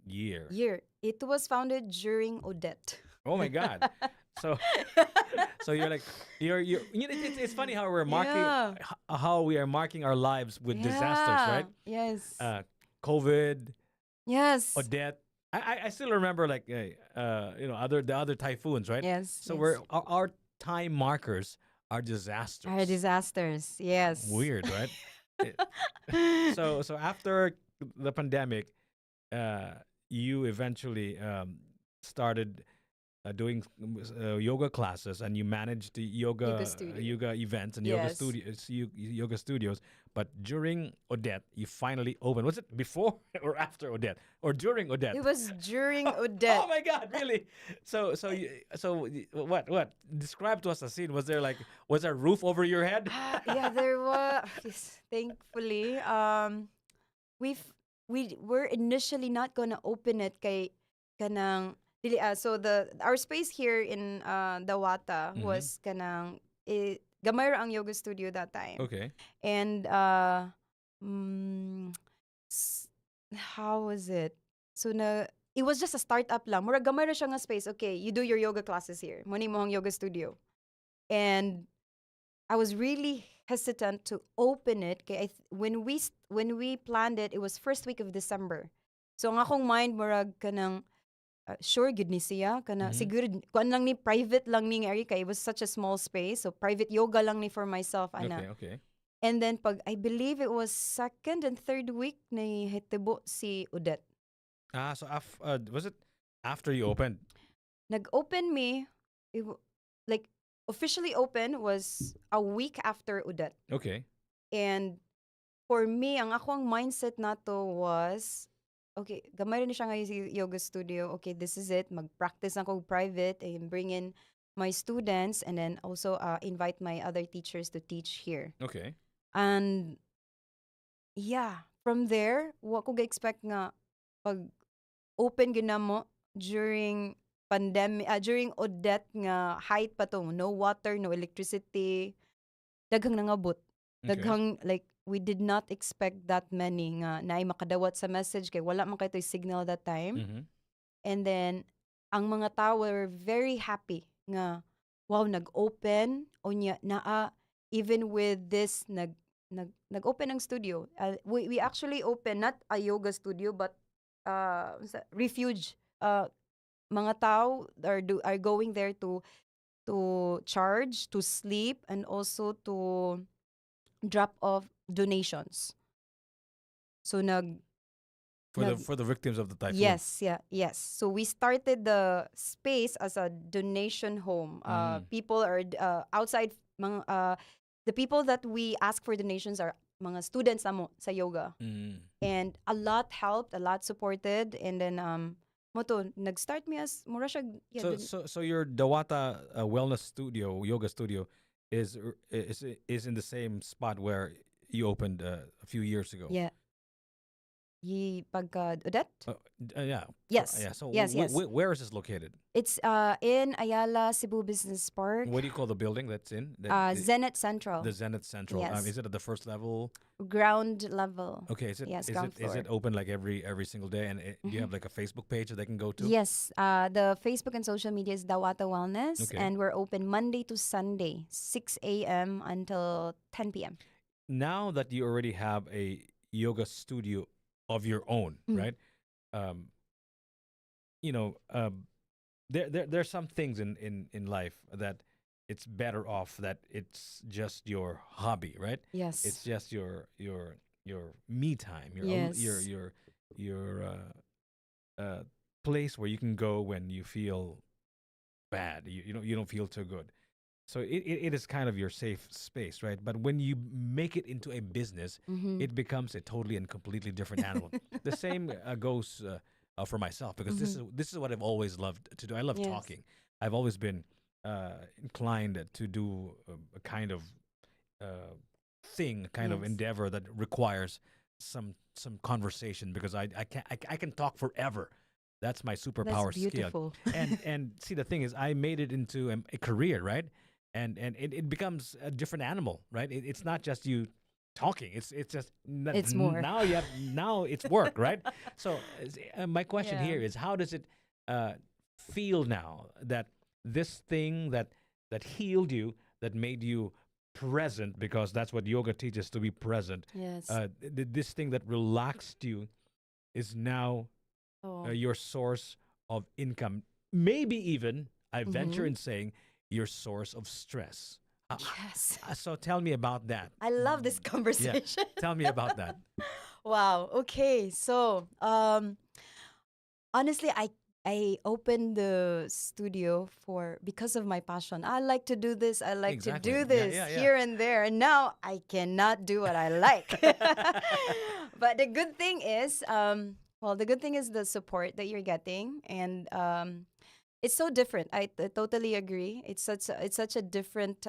year? It was founded during Odette. Oh my God. So you're like it's funny how we're marking Yeah. how we are marking our lives with disasters, right? Yes. COVID, Yes. Odette. I still remember like the other typhoons, right? Yes. So yes. our time markers are disasters. Are disasters. Yes. Weird, right? So after the pandemic, you eventually started doing yoga classes, and you managed the Yoga yoga studio. yoga events and Yes. yoga studios. But during Odette, you finally opened. Was it before or after Odette, or during Odette? It was during Oh Odette. my God! Really? What? Describe to us the scene. Was there a roof over your head? Yeah, there was. Thankfully, we've we were initially not gonna open it kay kanang so the our space here in Dawata Mm-hmm. was kanang gamay ra ang yoga studio that time. Okay. And mm, s- how was it? So na it was just a startup lang. Mura gamay ra siya nga space. Okay, you do your yoga classes here. Muni mo ang yoga studio. And I was really hesitant to open it. Kay when we planned it, it was first week of December. So ang akong mind murag kanang sure good ni siya kana Mm-hmm. siguro kuan lang ni private lang ni nga area kay it was such a small space. So private yoga lang ni for myself ana. Okay. Okay. And then pag I believe it was second and third week na hitabo si Odette. Was it after you opened? Nag-open me like officially open was a week after Odette. Okay. And for me, ang akong mindset na to was, okay, gamay rin siya ngayon sa yoga studio. Okay, this is it. Mag-practice ako private and bring in my students and then also invite my other teachers to teach here. Okay. And yeah, from there, wa ko ga-expect nga pag open gina mo during pandemic, during Odette nga height pa to, no water, no electricity, daghang nangabot. Okay. Daghang like we did not expect that many nga naay makadawat sa message kay wala man kay toy signal that time. Mm-hmm. And then ang mga tao were very happy nga wow nag-open onya naa even with this nag-open ang studio. We actually open not a yoga studio but refuge mga tao are going there to charge, to sleep, and also to drop off donations. So For the victims of the typhoon. yes. So we started the space as a donation home. People are outside the people that we ask for donations are mga students namo sa yoga. And a lot helped, a lot supported, and then moto nag-start me as mura siya So your Dawata wellness studio, yoga studio, is in the same spot where you opened a few years ago. yeah. Pagka Odette? Yeah. Yes. Yeah. So Yes. where is this located? It's in Ayala, Cebu Business Park. What do you call the building that's in? Zenith Central. The Zenith Central. Yes. Is it at the first level? Ground level. Okay. Is it Yes, is ground it is it floor. open like every single day? And do you have like a Facebook page that they can go to? Yes. The Facebook and social media is Dawata Wellness. Okay. And we're open Monday to Sunday, 6 a.m. until 10 p.m. Now that you already have a yoga studio of your own, right? There's some things in life that it's better off that it's just your hobby, right? Yes. It's just your me time, Yes. your place where you can go when you feel bad. You don't feel too good. So it is kind of your safe space, right? But when you make it into a business, it becomes a totally and completely different animal. The same goes for myself because this is what I've always loved to do. I love Yes. talking. I've always been inclined to do a kind of thing, kind of Yes. endeavor that requires some conversation because I can talk forever. That's my superpower That's skill. beautiful. And see, the thing is, I made it into a career, right? And it becomes a different animal, right? It's not just you talking. It's just It's more. now it's work, right? So my question Yeah. here is, how does it feel now that this thing that healed you, that made you present, because that's what yoga teaches, to be present. Yes. This thing that relaxed you is now your source of income. Maybe even, I venture in saying, your source of stress. Yes. So tell me about that. I love this conversation. Tell me about that. Wow. Okay. So, honestly, I I opened the studio because of my passion. I like to do this. I like to Exactly. do Yeah, this yeah, yeah. here and there. And now I cannot do what I like. But the good thing is, the good thing is the support that you're getting, and it's so different. I totally agree. It's such a different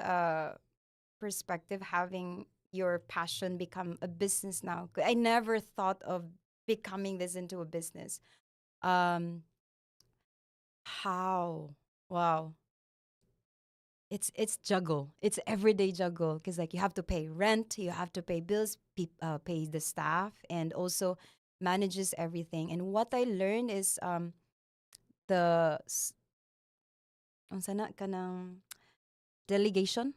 perspective having your passion become a business now. I never thought of becoming this into a business. Um, how? Wow. It's juggle. It's everyday juggle because like you have to pay rent, you have to pay bills, pay the staff, and also manages everything. And what I learned is the ang sana kanang delegation.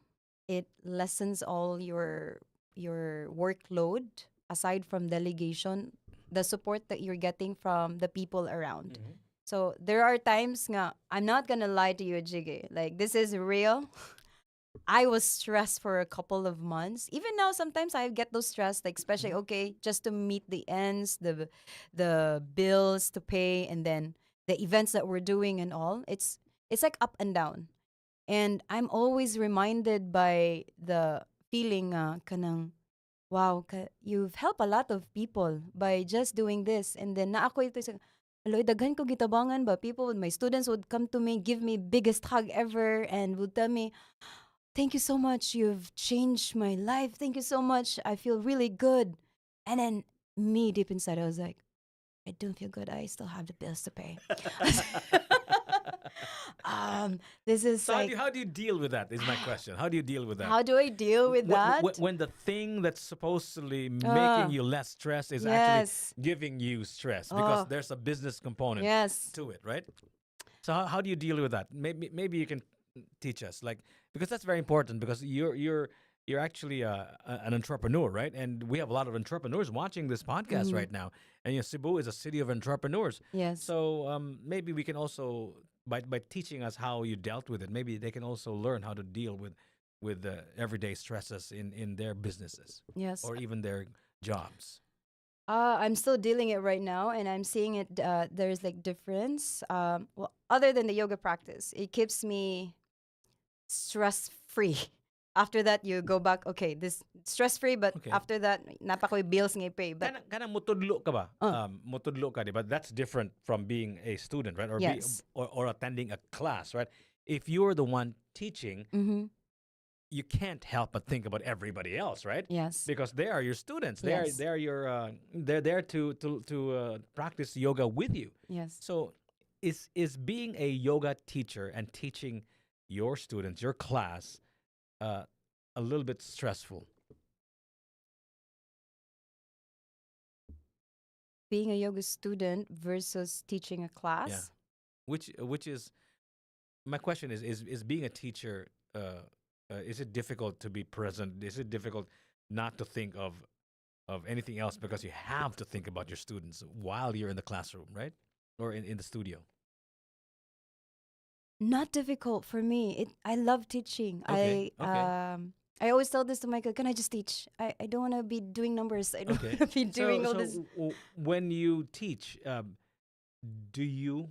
It lessens all your workload. Aside from delegation, the support that you're getting from the people around. Mhm. So there are times nga I'm not gonna lie to you, Jiggy. Like this is real. I was stressed for a couple of months. Even now, sometimes I get those stress, like especially Mhm. okay, just to meet the ends, the bills to pay, and then the events that we're doing and all. It's like up and down, and I'm always reminded by the feeling kanang wow, you've helped a lot of people by just doing this. And then na ako ito sa Aloy, daghan ko gitabangan ba? My students would come to me, give me biggest hug ever, and would tell me, thank you so much. You've changed my life. Thank you so much. I feel really good. And then me deep inside, I was like, I don't feel good. I still have the bills to pay. um, this is So like, how do you deal with that? Is my question. How do you deal with that? how do I deal with that? When the thing that's supposedly making Uh, you less stress is actually yes. giving you stress because Oh, there's a business component yes. to it, right? So how do you deal with that? Maybe you can teach us, like, because that's very important because you're actually an entrepreneur, right? And we have a lot of entrepreneurs watching this podcast Mhm. right now. And Cebu is a city of entrepreneurs. Yes. So maybe we can also by teaching us how you dealt with it, maybe they can also learn how to deal with the everyday stresses in their businesses Yes. or even their jobs. I'm still dealing it right now, and I'm seeing it. There's like difference. Other than the yoga practice, it keeps me stress free. After that, you go back. Okay, this stress free, but Okay. after that, napakoy bills ngay pay. But Kana mutudlo ka ba? uh, Mutudlo ka, di ba? That's different from being a student, right? yes, Or attending a class, right? If you're the one teaching, mm-hmm. you can't help but think about everybody else, right? Yes, Because they are your students. yes, They are your they're there to practice yoga with you. yes. So is being a yoga teacher and teaching your students, your class, uh, a little bit stressful? Being a yoga student versus teaching a Yeah. class. Which is my question is being a teacher, is it difficult to be present? Is it difficult not to think of anything else because you have to think about your students while you're in the classroom, right? Or in the studio. Not difficult for me. I love teaching. Okay. Okay. I always tell this to Michael, can I just teach? I don't want to be doing numbers. I don't Okay. want to be So doing all this. when you teach, do you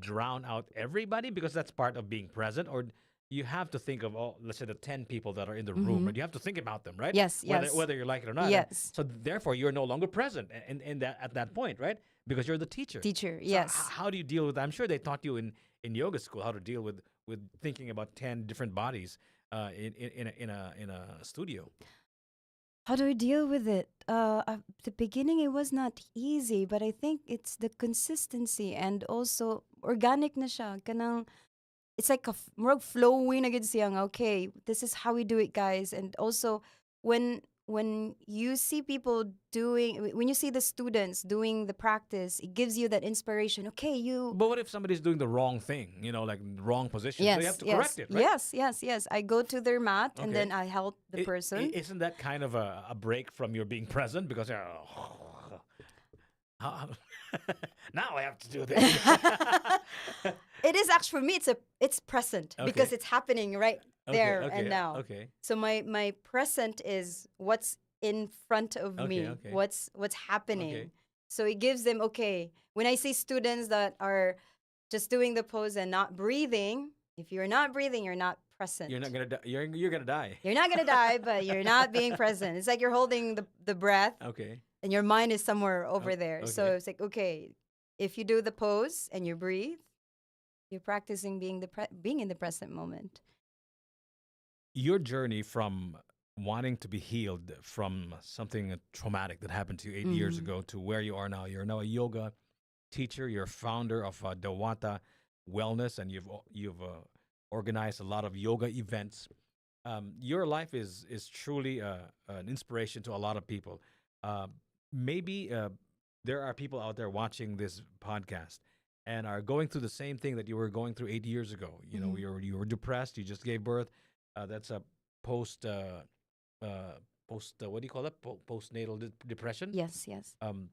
drown out everybody because that's part of being present, or you have to think of all, let's say, the 10 people that are in the room, Mm-hmm. and you have to think about them, right? Yes, Whether yes, whether you like it or not. And yes. so therefore, you're no longer present in that at that point, right? Because you're the teacher. Teacher, So yes. how do you deal with? I'm sure they taught you in yoga school how to deal with thinking about 10 different bodies in a studio. How do I deal with it? The beginning it was not easy, but I think it's the consistency and also organic na siya. Kanang it's like more flowing na gid siya nga, okay, this is how we do it, guys. And also when you see people when you see the students doing the practice, it gives you that inspiration. Okay, you But what if somebody's doing the wrong thing? Like wrong position. So you have yes, to yes, correct it, right? yes, yes, yes. I go to their mat and then Okay. I help the person. Isn't that kind of a break from your being present? Because how- now I have to do this. It is actually for me. It's present because Okay. it's happening right Okay, there and okay, now. okay, So my present is what's in front of okay, me. okay, What's okay. happening. So it gives them, okay, when I see students that are just doing the pose and not breathing, if you're not breathing, you're not present. You're not gonna die. You're gonna die. You're not gonna die, but you're not being present. It's like you're holding the breath Okay. and your mind is somewhere over there. So Okay. it's like, okay, if you do the pose and you breathe, you're practicing being in the present moment. Your journey from wanting to be healed from something traumatic that happened to you 8 years Mm. ago to where you are now. You're now a yoga teacher. You're founder of Dawata Wellness, and you've organized a lot of yoga events. Your life is truly an inspiration to a lot of people. Uh, maybe there are people out there watching this podcast and are going through the same thing that you were going through 8 years ago. You know, Mhm. you were depressed. You just gave birth. That's a post post what do you call it? Postnatal depression. Yes, yes. Um,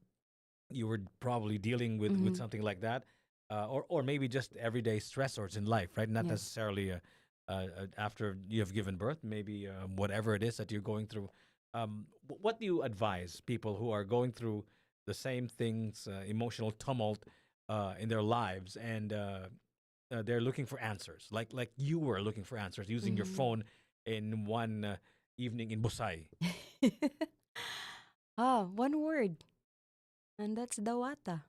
you were probably dealing with Mhm. something like that, or maybe just everyday stressors in life, right? Not Yes. necessarily after you have given birth, maybe whatever it is that you're going through. What do you advise people who are going through the same things, emotional tumult in their lives, and they're looking for answers, like you were looking for answers using your Mhm. phone in one evening in Busai? One word, and that's dawata.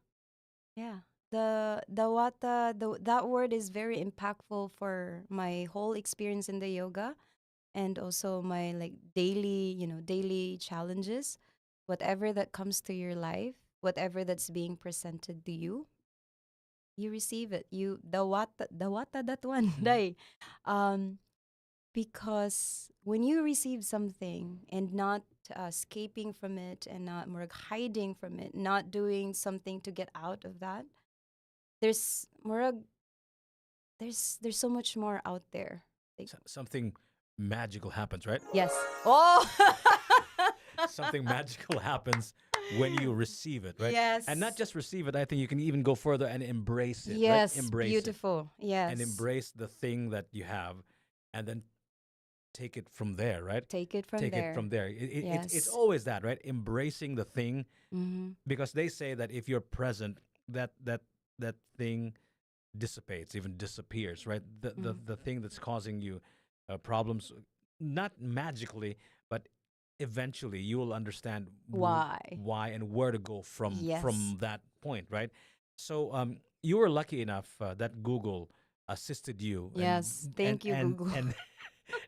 Yeah. The dawata, that word is very impactful for my whole experience in the yoga and also my like daily challenges. Whatever that comes to your life, whatever that's being presented to you, you receive it. You dawata that one. Mhm. Dai. Um because when you receive something and not escaping from it and not more like hiding from it, not doing something to get out of that, there's more there's so much more out there. Like, Something magical happens, right? yes. Oh. Something magical happens when you receive it, right? And not Yes. just receive it, I think you can even go further and embrace it, right? Yes, Embrace it beautiful. and Yes. embrace the thing that you have and then take it from there, right? Take it from Take it there. from there. It's Yes. always that, right? Embracing the thing, Mm-hmm. because they say that if you're present, that thing dissipates, even disappears, right? The thing that's causing you problems, not magically, but eventually you will understand Why? why and where to go Yes. from that point, right? So you were lucky enough that Google assisted you Yes. Thank you, Google. and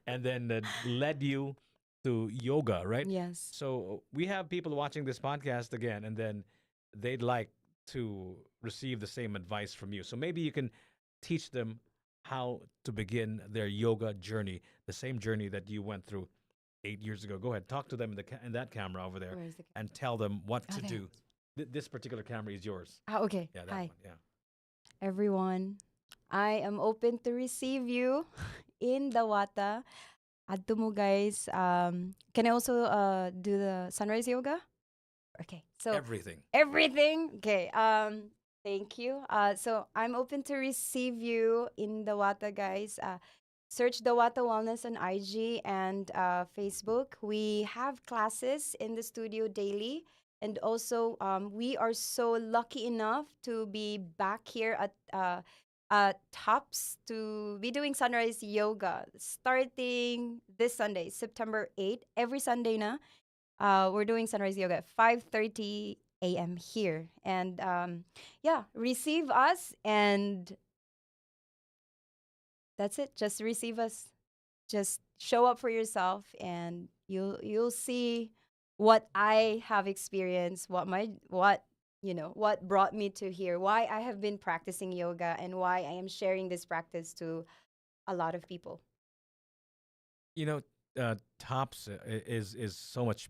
and then led you to yoga, right? Yes. So we have people watching this podcast again, and then they'd like to receive the same advice from you. So maybe you can teach them how to begin their yoga journey, the same journey that you went through 8 years ago. Go ahead, talk to them in that camera over there, Where is the and tell them what Oh, to there. do. This particular camera is yours. Okay. Yeah, that Hi, one. Yeah. everyone. I am open to receive you in Dawata. Adto mo guys. Can I also do the sunrise yoga? Okay. So Everything. everything. Okay. Thank you. So I'm open to receive you in Dawata, guys. Search Dawata Wellness on IG and Facebook. We have classes in the studio daily. And also, we are so lucky enough to be back here at Tops to be doing sunrise yoga starting this Sunday, September 8th. Every Sunday na, we're doing sunrise yoga at 5:30 a.m. here. And yeah, receive us and that's it. Just receive us. Just show up for yourself and you'll see what I have experienced, what brought me to here, why I have been practicing yoga and why I am sharing this practice to a lot of people. You know, Tops is so much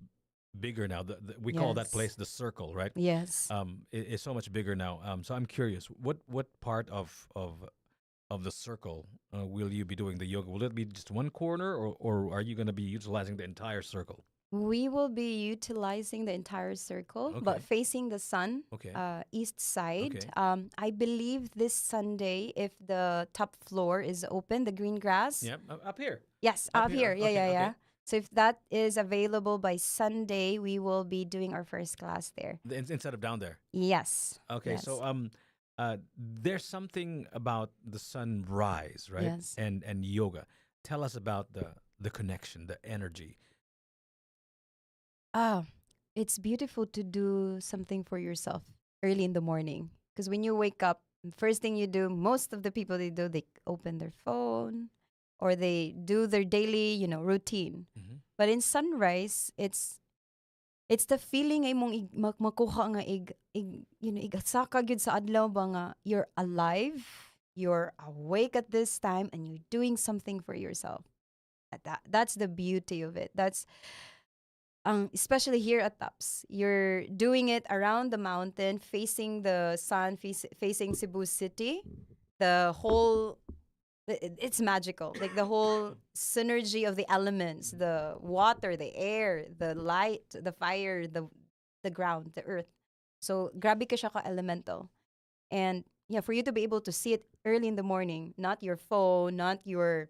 bigger now. We call that Yes. place the Circle, right? Yes. It's so much bigger now. So I'm curious, what part of the Circle will you be doing the yoga? Will it be just one corner, or are you going to be utilizing the entire circle? We will be utilizing the entire circle, but Okay, facing the sun, okay, east side. okay. I believe this Sunday, if the top floor is open, the green grass. Yeah, up here, Yes, up up here. here. Yeah, Okay, yeah, okay. yeah. So if that is available by Sunday, we will be doing our first class there. Instead of down there. Yes. Okay, Yes. so there's something about the sunrise, right? Yes. And yoga. Tell us about the connection, the energy. Ah, it's beautiful to do something for yourself early in the morning. Because when you wake up, first thing you do, most of the people they do, they open their phone or they do their daily, routine. Hmm. But in sunrise, it's the feeling ay mong makuha nga igasaka gyud sa adlaw ba nga you're alive, you're awake at this time, and you're doing something for yourself. That's the beauty of it. That's especially here at Taps, you're doing it around the mountain, facing the sun, facing Cebu City. The whole it's magical. Like the whole synergy of the elements, the water, the air, the light, the fire, the ground, the earth. So grabe ka siya ka elemental. And yeah, for you to be able to see it early in the morning, not your phone, not your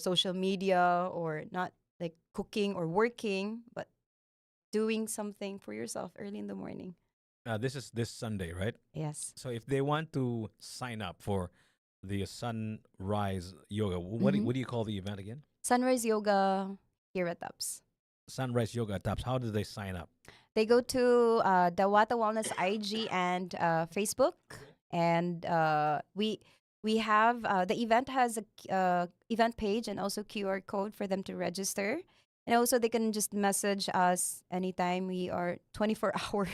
social media, or not like cooking or working, but doing something for yourself early in the morning. This is this Sunday, right? Yes. So if they want to sign up for the sunrise yoga, Mhm. what do you call the event again? Sunrise yoga here at Taps. Sunrise yoga at Tops. How do they sign up? They go to Dawata Wellness IG and Facebook, and we have the event has a event page and also QR code for them to register, and also they can just message us anytime. We are 24-hour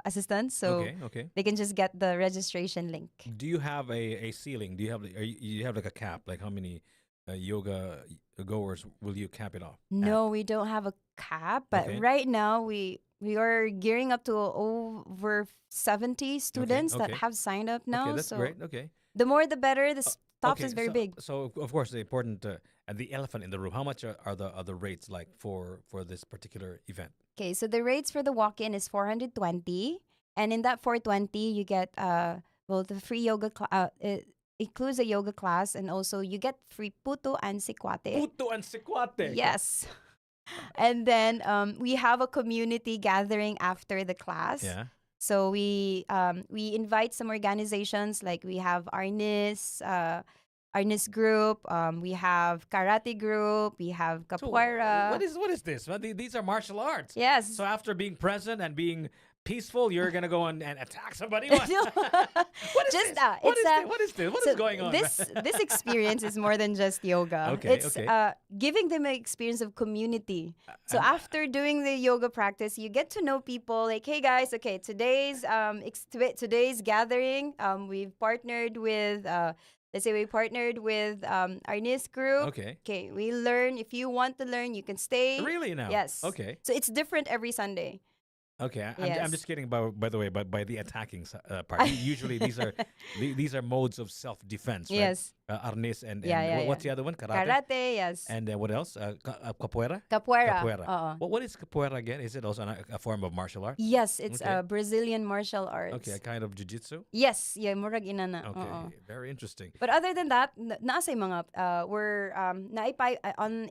assistants, so Okay, okay. they can just get the registration link. Do you have a ceiling? Do you have you have like a cap? Like how many yoga goers will you cap it off? No, we don't have a cap, but Okay. right now we are gearing up to over 70 students that okay. have signed up now. Okay, that's So great. Okay. the more the better. The stops Okay, is very big. so of course the important and the elephant in the room. How much are the rates like for this particular event? Okay, so the rates for the walk-in is 420, and in that 420 you get the free yoga it includes a yoga class, and also you get free puto and sikwate. Puto and sikwate. Yes. And then we have a community gathering after the class. Yeah. So we invite some organizations, like we have Arnis group, we have karate group, we have So capoeira. what is this? Well, these are martial arts. Yes. So after being present and being peaceful, you're gonna go on and attack somebody. What, No. what is Just this? What it's is this? What is this? What is so going on? this experience is more than just yoga. Okay, It's okay. giving them an experience of community. So and- after doing the yoga practice, you get to know people. Like, hey guys, okay, today's gathering, we've partnered with let's say we partnered with our NIS group. Okay. Okay, we learn. If you want to learn, you can stay. Really now? Yes. Okay. So it's different every Sunday. Okay. I'm Yes. just kidding. By the way, by the attacking part. Usually these are modes of self defense. Right? Yes. Arnis and Yeah, what's yeah. the other one? Karate. Karate, yes. And what else? Capoeira. Capoeira. Capoeira. Oo. What is capoeira again? Is it also a form of martial art? Yes, it's Okay. Brazilian martial arts. Okay, a kind of jiu-jitsu? Yes, yeah, murag inana. Okay, Oo. very interesting. But other than that, naasay mga we're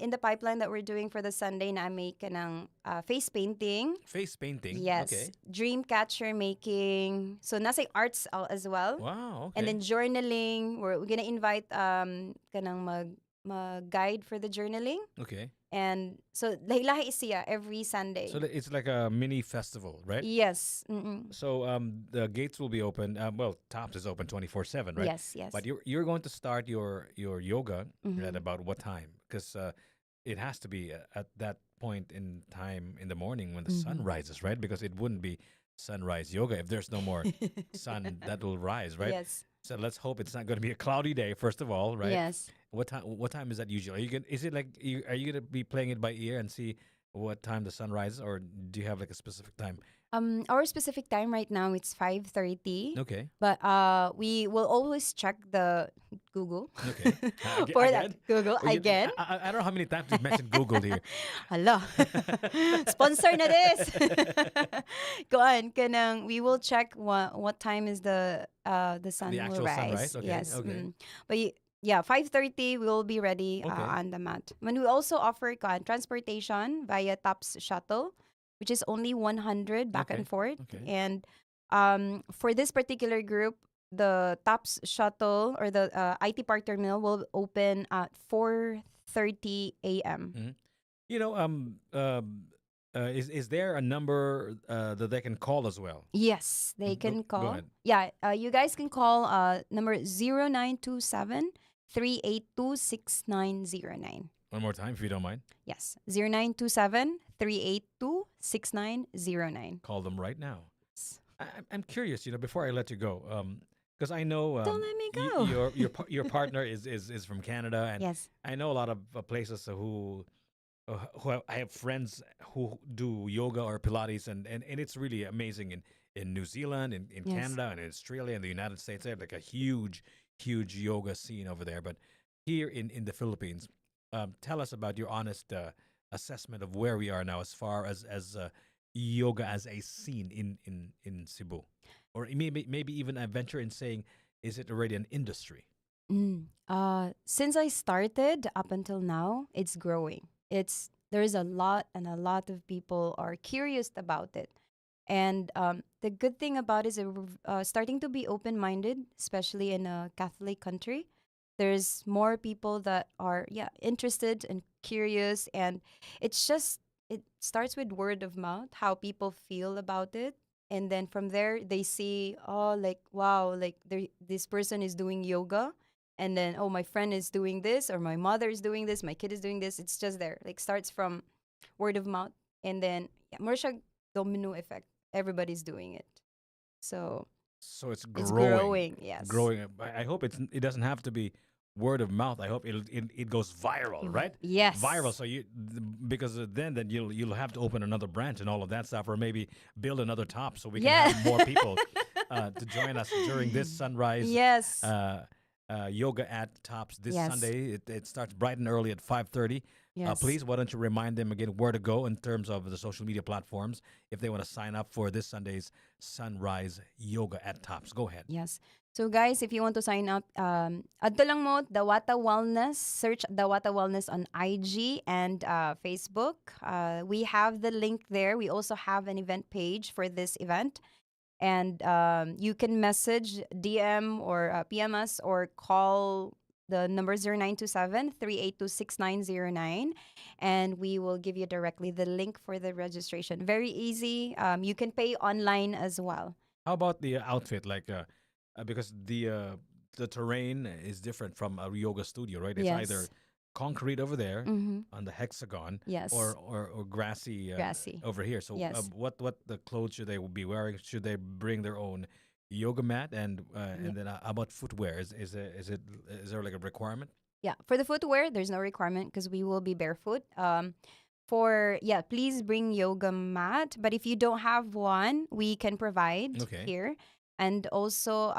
in the pipeline that we're doing for the Sunday na may kanang face painting. Face painting. Yes. Okay. Dream catcher making. So nasa arts as well. Wow. Okay. And then journaling. We're gonna invite kanang mag guide for the journaling. Okay. And so lahi-lahi siya every Sunday. So it's like a mini festival, right? Yes. Mm-mm. So the gates will be open. Well, Tops is open 24/7, right? Yes, yes. But you're going to start your yoga Mhm. at about what time? Because it has to be at that point in time in the morning when the sun Mhm. rises, right? Because it wouldn't be sunrise yoga if there's no more sun that will rise, right? Yes. So let's hope it's not going to be a cloudy day, first of all, right? Yes. What time is that usually? Are you is it like are you gonna be playing it by ear and see what time the sun rises, or do you have like a specific time? Our specific time right now it's 5:30. Okay. But we will always check the Google. Okay. For Again? that Google Oh, again. I don't know how many times you've mentioned Google here. Hala. Sponsor na this. Kuan kanang we will check what time is the sun The will actual rise. sunrise? Okay, Yes. okay. But Yeah, 5:30 we'll be ready Okay. on the mat. When we also offer transportation via TOPS shuttle, which is only 100 back and Okay. forth. Okay. And for this particular group, the TOPS shuttle or the IT Park terminal will open at 4:30 a.m. Mhm. You know, is there a number that they can call as well? Yes, they Go can go call. ahead. Yeah, you guys can call number 0927 382 6909. One more time, if you don't mind. Yes, 0927 382 6909. Call them right now. I'm curious. Before I let you go, because I know Don't let me go. your partner is from Canada, and Yes. I know a lot of places I have friends who do yoga or Pilates, and it's really amazing in New Zealand, in Yes. Canada, and in Australia, and the United States. They have like a huge yoga scene over there. But here in the Philippines, tell us about your honest assessment of where we are now as far as yoga as a scene in Cebu, or maybe even I venture in saying, is it already an industry? Since I started up until now, it's growing. There's a lot and a lot of people are curious about it. And the good thing about it is we're starting to be open minded, especially in a Catholic country. There's more people that are, yeah, interested and curious. And it starts with word of mouth, how people feel about it. And then from there, they see, oh, like, wow, like this person is doing yoga. And then, oh, my friend is doing this, or my mother is doing this, my kid is doing this. It's just there. Like, starts from word of mouth. And then, yeah, more siya domino effect, everybody's doing it. So So it's it's growing, growing. Yes. growing. I hope it doesn't have to be word of mouth. I hope it goes viral, right? Viral. Yes. So because then you'll have to open another branch and all of that stuff, or maybe build another top so we can Yeah. have more people to join us during this sunrise Yes. uh, yoga at Tops this Yes. Sunday. It starts bright and early at 5:30. Yes. Please, why don't you remind them again where to go in terms of the social media platforms if they want to sign up for this Sunday's Sunrise Yoga at Tops? Go ahead. Yes. So guys, if you want to sign up, adto lang mo Dawata Wellness. Search Dawata Wellness on IG and Facebook. We have the link there. We also have an event page for this event. And you can message, DM, or PM us, or call the number 0927 382 6909, and we will give you directly the link for the registration. Very easy. You can pay online as well. How about the outfit? Like, because the terrain is different from a yoga studio, right? It's either Yes. concrete over there Mm-hmm. on the hexagon, Yes. or grassy Grassy. over here. So, Yes. what the clothes should they be wearing? Should they bring their own yoga mat? And then how about footwear? Is there like a requirement? Yeah, for the footwear, there's no requirement because we will be barefoot. For yeah, please bring yoga mat. But if you don't have one, we can provide Okay. here. And also,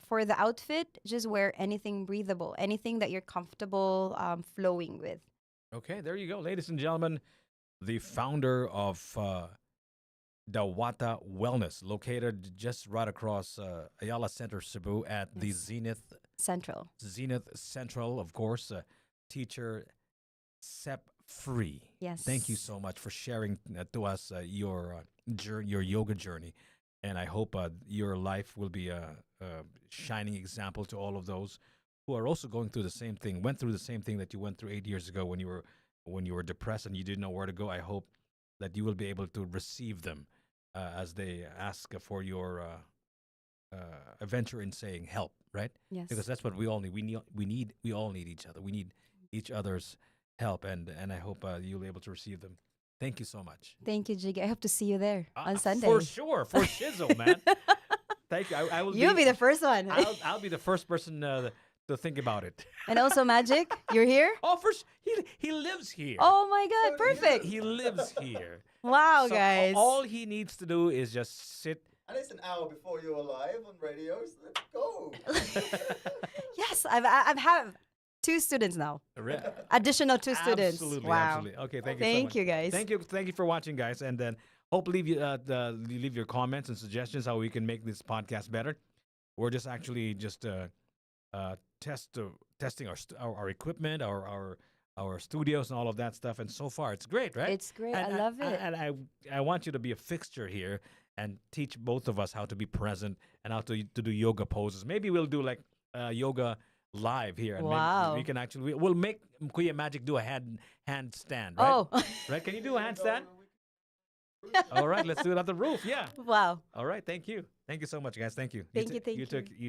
for the outfit, just wear anything breathable, anything that you're comfortable flowing with. Okay, there you go, ladies and gentlemen. The founder of Dawata Wellness, located just right across Ayala Center, Cebu, at the Yes, Central. Zenith Central, of course. Teacher Sep Free. Thank you Yes, so much for sharing to us your journey, your yoga journey, and I hope your life will be a shining example to all of those who are also going through the same thing, went through the same thing that you went through 8 years ago when you were depressed and you didn't know where to go. I hope that you will be able to receive them as they ask for your adventure in saying help, right? Because yes. that's what we all need. We all need each other. We need each other's help, and I hope you'll be able to receive them. Thank you so much. Thank you, Jiggy. I hope to see you there on For Sunday. sure, for shizzle, man. Thank you. I will You'll be. be the first one. I'll be the first person to think about it. And also, Magic, you're here? Oh, first he lives here. Oh my God, perfect. He lives here. Wow, So guys. all he needs to do is just sit. And it's an hour before you're live on radio, so let's go. Yes, I've have two students now. Re- Additional two students. Absolutely, Wow. absolutely. Okay, thank you so Thank much. you, guys. Thank you for watching, guys, and then hope you leave your comments and suggestions how we can make this podcast better. We're just actually just test testing our equipment, our studios, and all of that stuff. And so far, it's great, right? It's great. I love it. And I want you to be a fixture here and teach both of us how to be present and how to do yoga poses. Maybe we'll do like yoga live here, and maybe Wow. we can actually we'll make Kuya Magic do a handstand, right? Oh, Right? Can you do a handstand? All right, let's do it on the roof. Yeah. wow. All right. Thank you. Thank you so much, guys. Thank you. Thank you, thank You took you. you